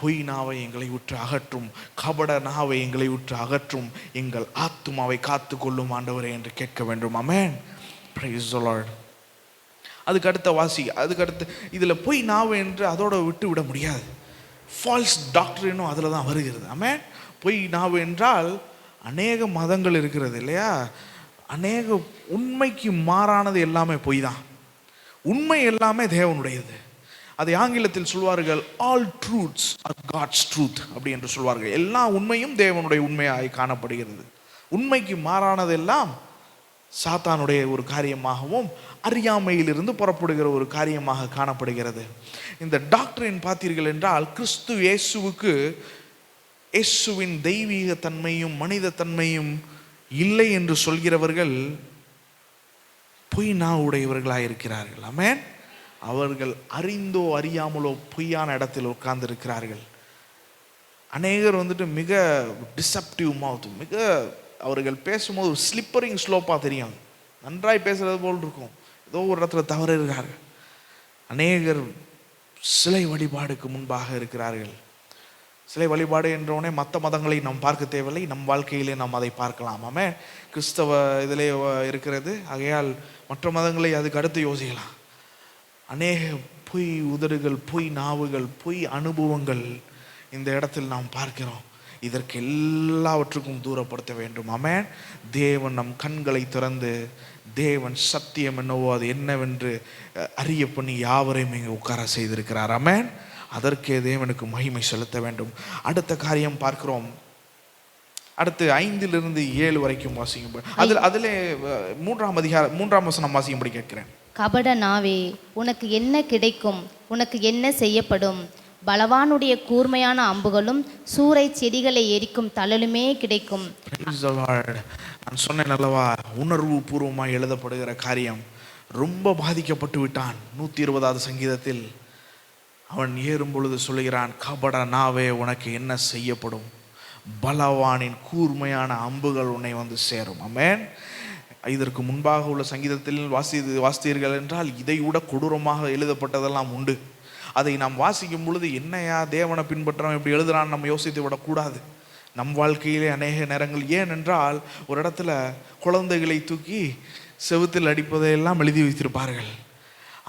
பொய் நாவை எங்களை விட்டு அகற்றும், கபட நாவை எங்களை விட்டு அகற்றும், எங்கள் ஆத்துமாவை காத்து கொள்ளும் ஆண்டவரே என்று கேட்க வேண்டும். ஆமென். Praise the Lord. அதுக்கடுத்து இதில் பொய் நாவு என்று அதோட விட்டு விட முடியாது. ஃபால்ஸ் டாக்டரினும் அதில் தான் வருகிறது. ஆமென். பொய் நாவு என்றால் அநேக மதங்கள் இருக்கிறது இல்லையா, அநேக உண்மைக்கு மாறானது எல்லாமே பொய் தான். உண்மை எல்லாமே தேவனுடையது. அதை ஆங்கிலத்தில் சொல்வார்கள், all truths are God's truth அப்படி என்று சொல்வார்கள். எல்லா உண்மையும் தேவனுடைய உண்மையாய் காணப்படுகிறது. உண்மைக்கு மாறானதெல்லாம் சாத்தானுடைய ஒரு காரியமாகவும் அறியாமையிலிருந்து புறப்படுகிற ஒரு காரியமாக காணப்படுகிறது. இந்த டாக்டரின் பார்த்தீர்கள் என்றால், கிறிஸ்து இயேசுவுக்கு இயேசுவின் தெய்வீக தன்மையும் மனித தன்மையும் இல்லை என்று சொல்கிறவர்கள் பொய் நாவு உடையவர்களாக இருக்கிறார்கள். ஆமென். அவர்கள் அறிந்தோ அறியாமலோ பொய்யான இடத்தில் உட்கார்ந்து இருக்கிறார்கள். அநேகர் வந்துட்டு மிக டிசப்டிவ் மவுத், மிக அவர்கள் பேசும்போது ஒரு ஸ்லிப்பரிங் ஸ்லோப்பாக தெரியும். நன்றாய் பேசுறது போல் இருக்கும், ஏதோ ஒரு இடத்துல தவறு இருக்கிறார்கள். அநேகர் சிலை வழிபாடுக்கு முன்பாக இருக்கிறார்கள். சிலை வழிபாடு என்றோடனே மற்ற மதங்களை நாம் பார்க்க தேவையில்லை, நம் வாழ்க்கையிலே நாம் அதை பார்க்கலாம். ஆமென். கிறிஸ்தவ இதிலே இருக்கிறது, ஆகையால் மற்ற மதங்களை அதுக்கு அடுத்து யோசிக்கலாம். அநேக பொய் உதடுகள், பொய் நாவுகள், பொய் அனுபவங்கள் இந்த இடத்தில் நாம் பார்க்கிறோம். இதற்கு எல்லாவற்றுக்கும் தூரப்படுத்த வேண்டும். ஆமென். தேவன் நம் கண்களை திறந்து தேவன் சத்தியம் என்னவோ அது என்னவென்று அறிய பண்ணி யாவரையும் இங்கே உட்கார செய்திருக்கிறார். ஆமென். அதற்கே தேவனுக்கு மகிமை செலுத்த வேண்டும். அடுத்த காரியம் பார்க்கிறோம். அடுத்து 5 வரைக்கும் வாசிக்கும். அதிலே 3 வசனம் வாசிக்கும்படி கேட்கிறேன். கபட நாவே, உனக்கு என்ன கிடைக்கும்? உனக்கு என்ன செய்யப்படும்? பலவானுடைய கூர்மையான அம்புகளும் சூறை செடிகளை எரிக்கும் தழலுமே கிடைக்கும். நான் சொன்னேன் அல்லவா, உணர்வு பூர்வமாக எழுதப்படுகிற காரியம். ரொம்ப பாதிக்கப்பட்டு விட்டான். 120வது சங்கீதத்தில் அவன் ஏறும் பொழுது சொல்லுகிறான், கபட நாவே உனக்கு என்ன செய்யப்படும்? பலவானின் கூர்மையான அம்புகள் உன்னை வந்து சேரும். ஆமென். இதற்கு முன்பாக உள்ள சங்கீதத்தில் வாசித்தீர்கள் என்றால் இதை விட கொடூரமாக எழுதப்பட்டதெல்லாம் உண்டு. அதை நாம் வாசிக்கும் பொழுது என்னையா தேவனை பின்பற்றவன் இப்படி எழுதுறான்னு நம்ம யோசித்து விடக்கூடாது. நம் வாழ்க்கையிலே அநேக நேரங்கள், ஏனென்றால் ஒரு இடத்துல குழந்தைகளை தூக்கி செவுத்தில் அடிப்பதையெல்லாம் எழுதி வைத்திருப்பார்கள்.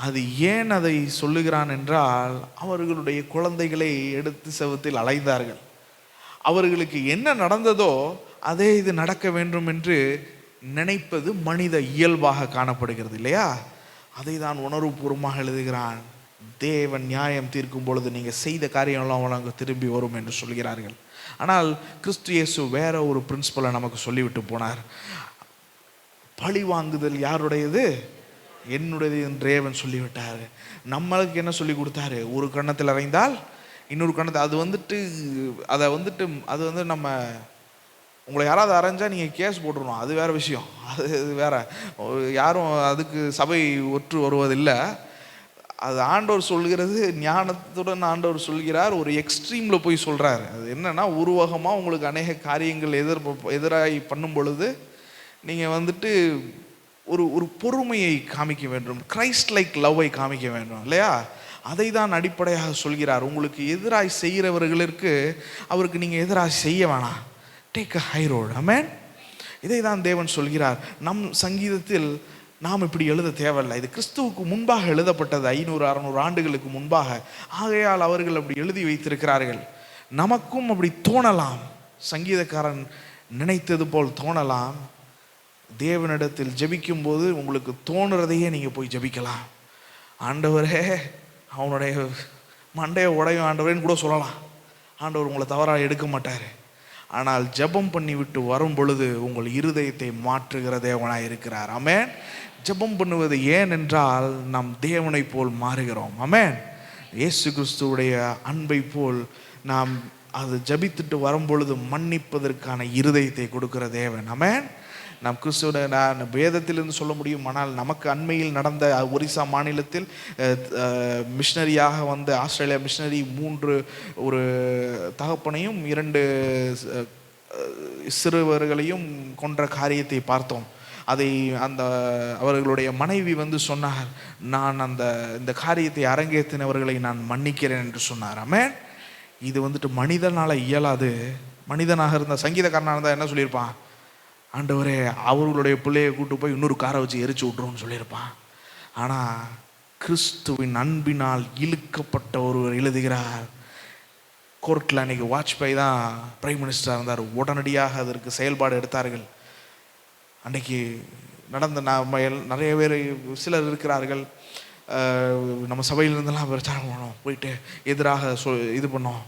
அது ஏன் அதை சொல்லுகிறான் என்றால், அவர்களுடைய குழந்தைகளை எடுத்து செவுத்தில் அலைந்தார்கள். அவர்களுக்கு என்ன நடந்ததோ அதே இது நடக்க வேண்டும் என்று நினைப்பது மனித இயல்பாக காணப்படுகிறது இல்லையா? அதை தான் உணர்வுபூர்வமாக எழுதுகிறான். தேவன் நியாயம் தீர்க்கும் பொழுது நீங்கள் செய்த காரியம்லாம் அவங்க திரும்பி வரும் என்று சொல்கிறார்கள். ஆனால் கிறிஸ்து இயேசு வேற ஒரு பிரின்சிபலை நமக்கு சொல்லிவிட்டு போனார். பழி வாங்குதல் யாருடையது? என்னுடையது என்று தேவன் சொல்லிவிட்டார். நம்மளுக்கு என்ன சொல்லி கொடுத்தாரு? ஒரு கன்னத்தில் அறைந்தால் இன்னொரு கன்னத்தில், அது வந்து நம்ம உங்களை யாராவது அரைஞ்சா நீங்கள் கேஸ் போட்டுருணும், அது வேற விஷயம், அது வேற. யாரும் அதுக்கு சபை ஒற்று வருவதில்லை. அது ஆண்டவர் சொல்கிறது, ஞானத்துடன் ஆண்டவர் சொல்கிறார். ஒரு எக்ஸ்ட்ரீமில் போய் சொல்கிறார். அது என்னன்னா, உருவகமாக உங்களுக்கு அநேக காரியங்கள் எதிராகி பண்ணும் பொழுது நீங்கள் வந்துட்டு ஒரு பொறுமையை காமிக்க வேண்டும், கிரைஸ்ட் லைக் லவ்வை காமிக்க வேண்டும் இல்லையா? அதை தான் அடிப்படையாக சொல்கிறார். உங்களுக்கு எதிராக செய்கிறவர்களுக்கு அவருக்கு நீங்கள் எதிராக செய்ய வேணாம், டேக் அ ஹை ரோட். ஆமென். இதை தான் தேவன் சொல்கிறார். நம் சங்கீதத்தில் நாம் இப்படி எழுத தேவையில்லை. இது கிறிஸ்துவுக்கு முன்பாக எழுதப்பட்டது, 500-600 ஆண்டுகளுக்கு முன்பாக. ஆகையால் அவர்கள் அப்படி எழுதி வைத்திருக்கிறார்கள். நமக்கும் அப்படி தோணலாம், சங்கீதக்காரன் நினைத்தது போல் தோணலாம். தேவனிடத்தில் ஜெபிக்கும் போது உங்களுக்கு தோணுறதையே நீங்கள் போய் ஜெபிக்கலாம். ஆண்டவரே, அவனுடைய மண்டையை உடையும் ஆண்டவரேன்னு கூட சொல்லலாம். ஆண்டவர் உங்களை தவறாக எடுக்க மாட்டார். ஆனால் ஜெபம் பண்ணி விட்டு வரும் பொழுது உங்கள் இருதயத்தை மாற்றுகிற தேவனாய் இருக்கிறார். ஆமென். ஜெபம் பண்ணுவது ஏன் என்றால் நாம் தேவனை போல் மாறுகிறோம். ஆமென். இயேசு கிறிஸ்துவுடைய அன்பை போல் நாம் அது ஜபித்துட்டு வரும் பொழுது மன்னிப்பதற்கான இருதயத்தை கொடுக்கிற தேவன். ஆமென். நாம் கிறிஸ்துவ நான் வேதத்திலிருந்து சொல்ல முடியும். ஆனால் நமக்கு அண்மையில் நடந்த ஒரிசா மாநிலத்தில் மிஷனரியாக வந்த ஆஸ்திரேலியா மிஷனரி 3 ஒரு தகப்பனையும் 2 சிறுவர்களையும் கொன்ற காரியத்தை பார்த்தோம். அதை அவர்களுடைய மனைவி சொன்னார், நான் இந்த காரியத்தை அரங்கேற்றினவர்களை நான் மன்னிக்கிறேன் என்று சொன்னார். ஆமென். இது மனிதனால இயலாது. மனிதனாக இருந்த சங்கீதக்காரனாக இருந்தால் என்ன சொல்லியிருப்பான்? ஆண்டவரே, அவர்களுடைய பிள்ளையை கூட்டு போய் இன்னொரு காரை வச்சு எரிச்சு விட்ருவோன்னு சொல்லியிருப்பான். ஆனால் கிறிஸ்துவின் அன்பினால் இழுக்கப்பட்ட ஒருவர் எழுதுகிறார். கோர்ட்டில் அன்றைக்கி வாஜ்பாய் தான் பிரைம் மினிஸ்டராக இருந்தார். உடனடியாக அதற்கு செயல்பாடு எடுத்தார்கள். அன்றைக்கி நடந்த நிறைய பேர் சிலர் இருக்கிறார்கள், நம்ம சபையிலிருந்தெல்லாம் பிரச்சாரம் பண்ணோம், போயிட்டு எதிராக இது பண்ணோம்.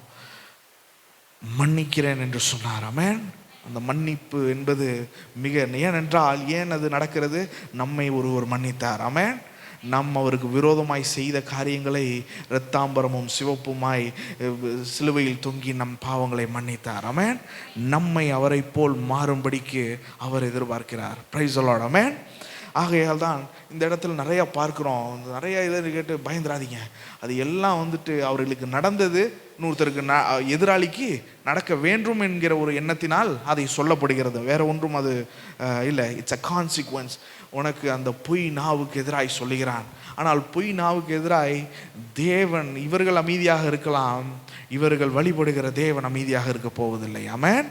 மன்னிக்கிறேன் என்று சொன்னார். ஆமென். அந்த மன்னிப்பு என்பது ஏனென்றால் ஏன் அது நடக்கிறது? நம்மை ஒருவர் மன்னித்தார். ஆமென். நம் அவருக்கு விரோதமாய் செய்த காரியங்களை இரத்தாம்பரமும் சிவப்புமாய் சிலுவையில் தொங்கி நம் பாவங்களை மன்னித்தார். ஆமென். நம்மை அவரை போல் மாறும்படிக்கு அவர் எதிர்பார்க்கிறார். Praise the Lord. ஆமென். ஆகையால் தான் இந்த இடத்துல நிறையா பார்க்குறோம். நிறைய இதை கேட்டு பயந்துராதீங்க. அது எல்லாம் வந்துட்டு அவர்களுக்கு நடந்தது இன்னொருத்தருக்கு எதிராளிக்கு நடக்க வேண்டும் என்கிற ஒரு எண்ணத்தினால் அதை சொல்லப்படுகிறது. வேற ஒன்றும் அது இல்லை. It's a consequence. உனக்கு அந்த பொய் நாவுக்கு எதிராய் சொல்லுகிறான். ஆனால் பொய் நாவுக்கு எதிராய் தேவன், இவர்கள் அமைதியாக இருக்கலாம், இவர்கள் வழிபடுகிற தேவன் அமைதியாக இருக்க போவதில்லை. ஆமென்.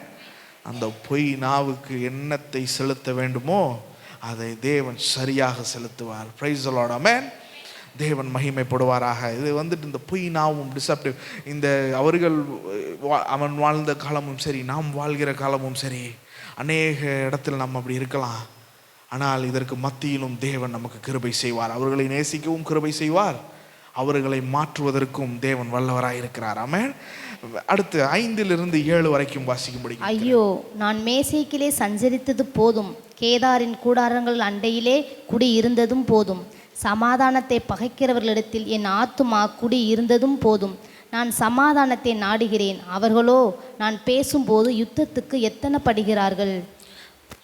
அந்த பொய் நாவுக்கு எண்ணத்தை செலுத்த வேண்டுமோ அதை தேவன் சரியாக செலுத்துவார். Praise the Lord. ஆமென். தேவன் மகிமைப்படுவாராக. இது வந்துட்டு இந்த பொய் நாவும் டிசப்டிவ், இந்த அவர்கள் அவன் வாழ்ந்த காலமும் சரி, நாம் வாழ்கிற காலமும் சரி, அநேக இடத்தில் நம்ம அப்படி இருக்கலாம். ஆனால் இதற்கு மத்தியிலும் தேவன் நமக்கு கிருபை செய்வார். அவர்களை நேசிக்கவும் கிருபை செய்வார், அவர்களை மாற்றுவதற்கும் தேவன் வல்லவராய் இருக்கிறார். ஆமென். அடுத்து 5-7 வரைக்கும் வாசிக்கும்படி. ஐயோ, நான் மேசேக்கிலே சஞ்சரித்தது போதும், கேதாரின் கூடாரங்கள் அண்டையிலே குடி இருந்ததும் போதும், சமாதானத்தை பகைக்கிறவர்களிடத்தில் என் ஆத்துமா குடி இருந்ததும் போதும். நான் சமாதானத்தை நாடுகிறேன், அவர்களோ நான் பேசும்போது யுத்தத்துக்கு எத்தனைப்படுகிறார்கள்.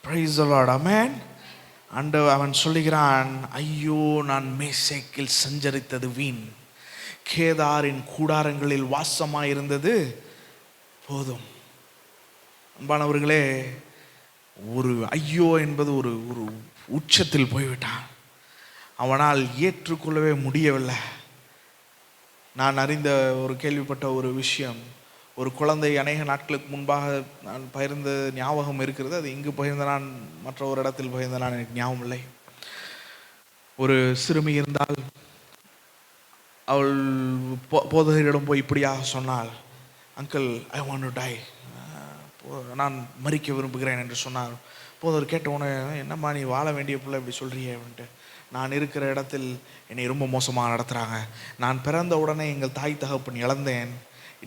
Price the Lord. ஆமென். அவன் சொல்லுகிறான், ஐயோ, நான் மேசேக்கில் சஞ்சரித்தது வீண், கேதாரின் கூடாரங்களில் வாசமாயிருந்தது போதும். அன்பானவர்களே, ஒரு ஐயோ என்பது ஒரு ஒரு உச்சத்தில் போய்விட்டான். அவனால் ஏற்றுக்கொள்ளவே முடியவில்லை. நான் அறிந்த ஒரு கேள்விப்பட்ட ஒரு விஷயம், ஒரு குழந்தை அநேக நாட்களுக்கு முன்பாக நான் பகிர்ந்த ஞாபகம் இருக்கிறது. அது இங்கு பகிர்ந்த நான் மற்ற ஒரு இடத்தில் பகிர்ந்த நான் எனக்கு ஞாபகம் இல்லை. ஒரு சிறுமி இருந்தால் அவள் போதகரிடம் போய் இப்படியாக சொன்னாள், uncle, I want to tie, நான் மறிக்க விரும்புகிறேன் என்று சொன்னார். போதவர் கேட்ட உடனே, என்னம்மா நீ வாழ வேண்டிய பிள்ளை இப்படி சொல்கிறியே அப்படின்ட்டு, நான் இருக்கிற இடத்தில் என்னை ரொம்ப மோசமாக நடத்துகிறாங்க. நான் பிறந்த உடனே எங்கள் தாய் தகப்பன் இழந்தேன்.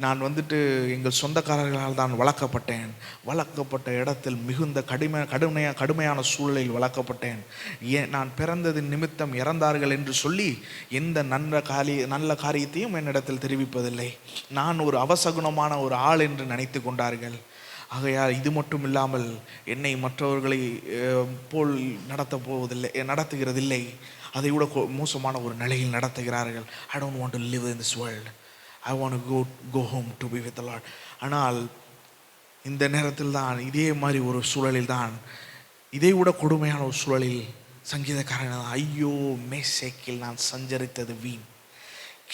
நான் வந்துட்டு எங்கள் சொந்தக்காரர்களால் தான் வளர்க்கப்பட்ட இடத்தில் மிகுந்த கடுமையான சூழலில் வளர்க்கப்பட்டேன். நான் பிறந்ததின் நிமித்தம் இறந்தார்கள் என்று சொல்லி எந்த நல்ல காரியத்தையும் என்னிடத்தில் தெரிவிப்பதில்லை. நான் ஒரு அவசகுணமான ஒரு ஆள் என்று நினைத்து கொண்டார்கள். ஆகையால் இது மட்டும் இல்லாமல் என்னை மற்றவர்களை போல் நடத்துகிறதில்லை, அதை விட மோசமான ஒரு நிலையில் நடத்துகிறார்கள். I don't want to live in this world. I want to go home to be with the Lord. ஆனால் இந்த நேரத்தில் தான் இதே மாதிரி ஒரு சூழலில் தான், இதை விட கொடுமையான ஒரு சூழலில் சங்கீதக்காரன், ஐயோ, மேசேக்கில் நான் சஞ்சரித்தது வீண்,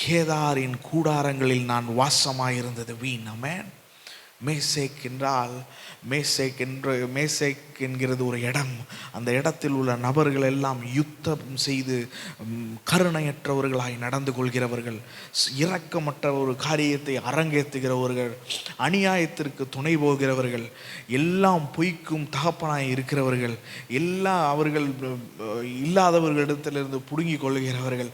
கேதாரின் கூடாரங்களில் நான் வாசமாயிருந்தது வீண். ஆமென். மேசேக் என்றால், மேசேக் என்கிறது ஒரு இடம். அந்த இடத்தில் உள்ள நபர்கள் எல்லாம் யுத்தம் செய்து கருணையற்றவர்களாய் நடந்து கொள்கிறவர்கள், இரக்கமற்ற ஒரு காரியத்தை அரங்கேற்றுகிறவர்கள், அநியாயத்திற்கு துணை போகிறவர்கள், எல்லாம் பொய்க்கும் தகப்பனாய் இருக்கிறவர்கள், எல்லா அவர்கள் இல்லாதவர்களிடத்திலிருந்து புடுங்கி கொள்கிறவர்கள்,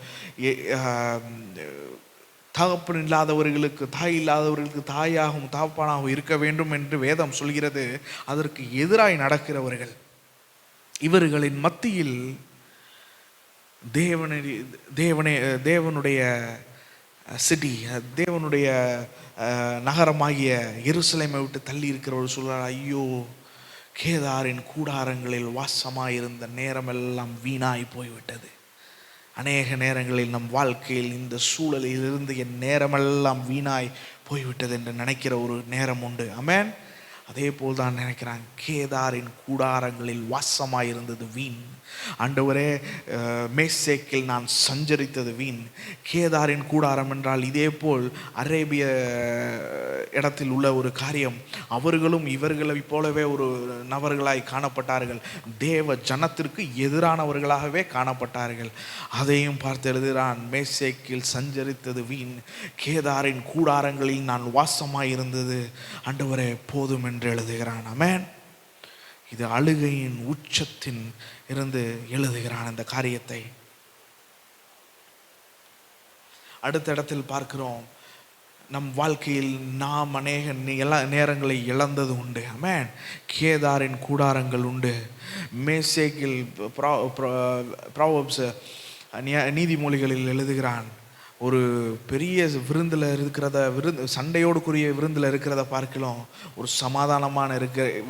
தகப்பன் இல்லாதவர்களுக்கு தாய் இல்லாதவர்களுக்கு தாயாகவும் தகப்பனாகவும் இருக்க வேண்டும் என்று வேதம் சொல்கிறது. அதற்கு எதிராய் நடக்கிறவர்கள். இவர்களின் மத்தியில் தேவனுடைய சிட்டி, தேவனுடைய நகரமாகிய எருசலேமை விட்டு தள்ளி இருக்கிற ஒரு சூழல், ஐயோ, கேதாரின் கூடாரங்களில் வாசமாயிருந்த நேரமெல்லாம் வீணாய் போய்விட்டது. அநேக நேரங்களில் நம் வாழ்க்கையில் இந்த சூழலில் இருந்து என் நேரமெல்லாம் வீணாய் போய்விட்டது என்று நினைக்கிற ஒரு நேரம் உண்டு. ஆமென். அதே போல் தான் நினைக்கிறான், கேதாரின் கூடாரங்களில் வாசமாயிருந்தது வீண். ஆண்டவரே, மேசேக்கில் நான் சஞ்சரித்தது வீண். கேதாரின் கூடாரம் என்றால் இதே போல் அரேபிய இடத்தில் உள்ள ஒரு காரியம். அவர்களும் இவர்களை போலவே ஒரு நபர்களாய் காணப்பட்டார்கள். தேவ ஜனத்திற்கு எதிரானவர்களாகவே காணப்பட்டார்கள். அதையும் பார்த்து எழுதுகிறான், மேசேக்கில் சஞ்சரித்தது வீண், கேதாரின் கூடாரங்களில் நான் வாசமாயிருந்தது ஆண்டவரே போதும் என்று எழுதுகிறான். ஆமென். இது அழுகையின் உச்சத்தின் இருந்து எழுதுகிறான் இந்த காரியத்தை. அடுத்த இடத்தில் பார்க்கிறோம், நம் வாழ்க்கையில் நாம் அநேக நேரங்களை இழந்தது உண்டு. ஆமென். கேதாரின் கூடாரங்கள் உண்டு. மேசேக்கில் ப்ராவர்ப்ஸ் நீதிமொழிகளில் எழுதுகிறான், ஒரு பெரிய விருந்தில் சண்டையோடுக்குரிய விருந்தில் இருக்கிறத பார்க்கலாம் ஒரு சமாதானமான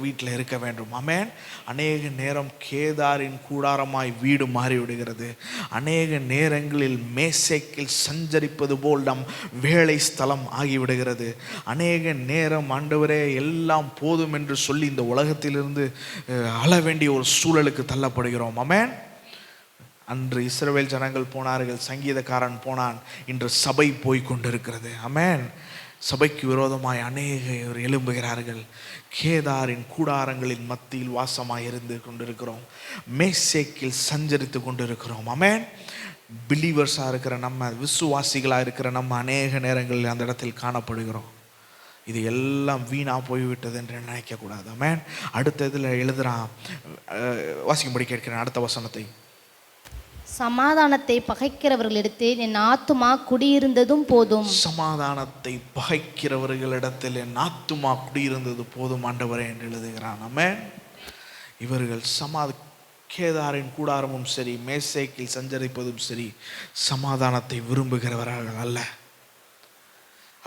வீட்டில் இருக்க வேண்டும். ஆமென். அநேக நேரம் கேதாரின் கூடாரமாய் வீடு மாறிவிடுகிறது. அநேக நேரங்களில் மேசேக்கில் சஞ்சரிப்பது போல் நம் வேலை ஸ்தலம் ஆகிவிடுகிறது. அநேக நேரம் ஆண்டவரே எல்லாம் போதும் என்று சொல்லி இந்த உலகத்திலிருந்து அழ வேண்டிய ஒரு சூழலுக்கு தள்ளப்படுகிறோம். ஆமென். அன்று இஸ்ரவேல் ஜனங்கள் போனார்கள், சங்கீதக்காரன் போனான், இன்று சபை போய் கொண்டிருக்கிறது. ஆமென். சபைக்கு விரோதமாய் அநேகர் எழும்புகிறார்கள். கேதாரின் கூடாரங்களின் மத்தியில் வாசமாய் இருந்து கொண்டிருக்கிறோம். மேசேக்கில் சஞ்சரித்து கொண்டிருக்கிறோம். ஆமென். பிலீவர்ஸாக இருக்கிற நம்ம, விசுவாசிகளாக இருக்கிற நம்ம அநேக நேரங்களில் அந்த இடத்தில் காணப்படுகிறோம். இது எல்லாம் வீணா போய்விட்டது என்று நினைக்கக்கூடாது. ஆமென். அடுத்த இதில் எழுதுறான், வாசிக்கும்படி கேட்கிறேன் அடுத்த வசனத்தை. சமாதானத்தை பகைக்கிறவர்களிடத்தில் என் ஆத்துமா குடியிருந்ததும் போதும். சமாதானத்தை பகைக்கிறவர்களிடத்தில் என் ஆத்துமா குடியிருந்தது போதும் ஆண்டவரே என்று எழுதுகிறான். ஆமென். இவர்கள் கேதாரின் கூடாரமும் சரி, மேசேக்கில் சஞ்சரிப்பதும் சரி, சமாதானத்தை விரும்புகிறவர்கள் அல்ல.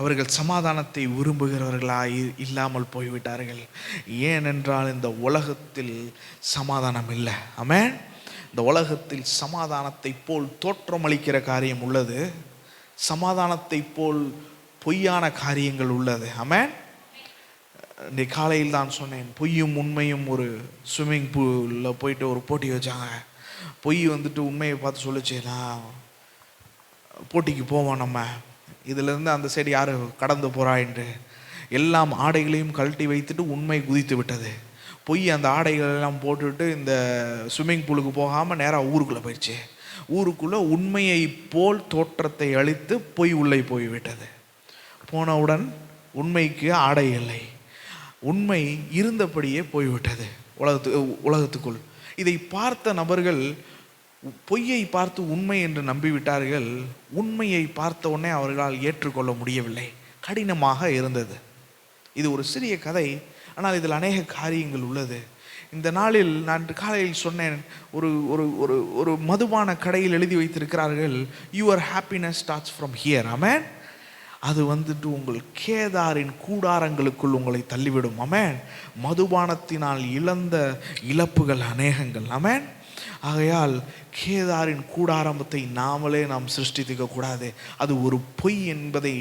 அவர்கள் சமாதானத்தை விரும்புகிறவர்களாய் இல்லாமல் போய்விட்டார்கள். ஏனென்றால் இந்த உலகத்தில் சமாதானம் இல்லை. ஆமென். இந்த உலகத்தில் சமாதானத்தை போல் தோற்றமளிக்கிற காரியம் உள்ளது, சமாதானத்தை போல் பொய்யான காரியங்கள் உள்ளது. ஆமென். இந்த காலையில் தான் சொன்னேன், பொய்யும் உண்மையும் ஒரு ஸ்விம்மிங் பூலில் போயிட்டு ஒரு போட்டி வச்சாங்க. பொய் வந்துட்டு உண்மையை பார்த்து சொல்லிச்சு, நான் போட்டிக்கு போவோம், நம்ம இதிலேருந்து அந்த சைடு யார் கடந்து போகிறா என்று. எல்லாம் ஆடைகளையும் கழட்டி வைத்துட்டு உண்மை குதித்து விட்டது. பொய் அந்த ஆடைகள் எல்லாம் போட்டுட்டு இந்த ஸ்விம்மிங் பூலுக்கு போகாமல் நேராக ஊருக்குள்ளே போயிடுச்சு. ஊருக்குள்ளே உண்மையை போல் தோற்றத்தை அளித்து பொய் உள்ளே போய்விட்டது. போனவுடன் உண்மைக்கு ஆடை இல்லை, உண்மை இருந்தபடியே போய்விட்டது உலகத்துக்குள். இதை பார்த்த நபர்கள் பொய்யை பார்த்து உண்மை என்று நம்பிவிட்டார்கள். உண்மையை பார்த்த உடனே அவர்களால் ஏற்றுக்கொள்ள முடியவில்லை, கடினமாக இருந்தது. இது ஒரு சிறிய கதை, ஆனால் இதில் அநேக காரியங்கள் உள்ளது. இந்த நாளில் நான் காலையில் சொன்னேன், ஒரு ஒரு ஒரு ஒரு மதுபான கடையில் எழுதி வைத்திருக்கிறார்கள், your happiness starts from here. Amen. அது வந்துட்டு உங்கள் கேதாரின் கூடாரங்களுக்குள் உங்களை தள்ளிவிடும். ஆமென். மதுபானத்தினால் இழந்த இழப்புகள் அநேகங்கள். ஆமென். ஆகையால் கேதாரின் கூடாரத்தை நாம் சிருஷ்டித்துக்க கூடாது. அது ஒரு பொய் என்பதை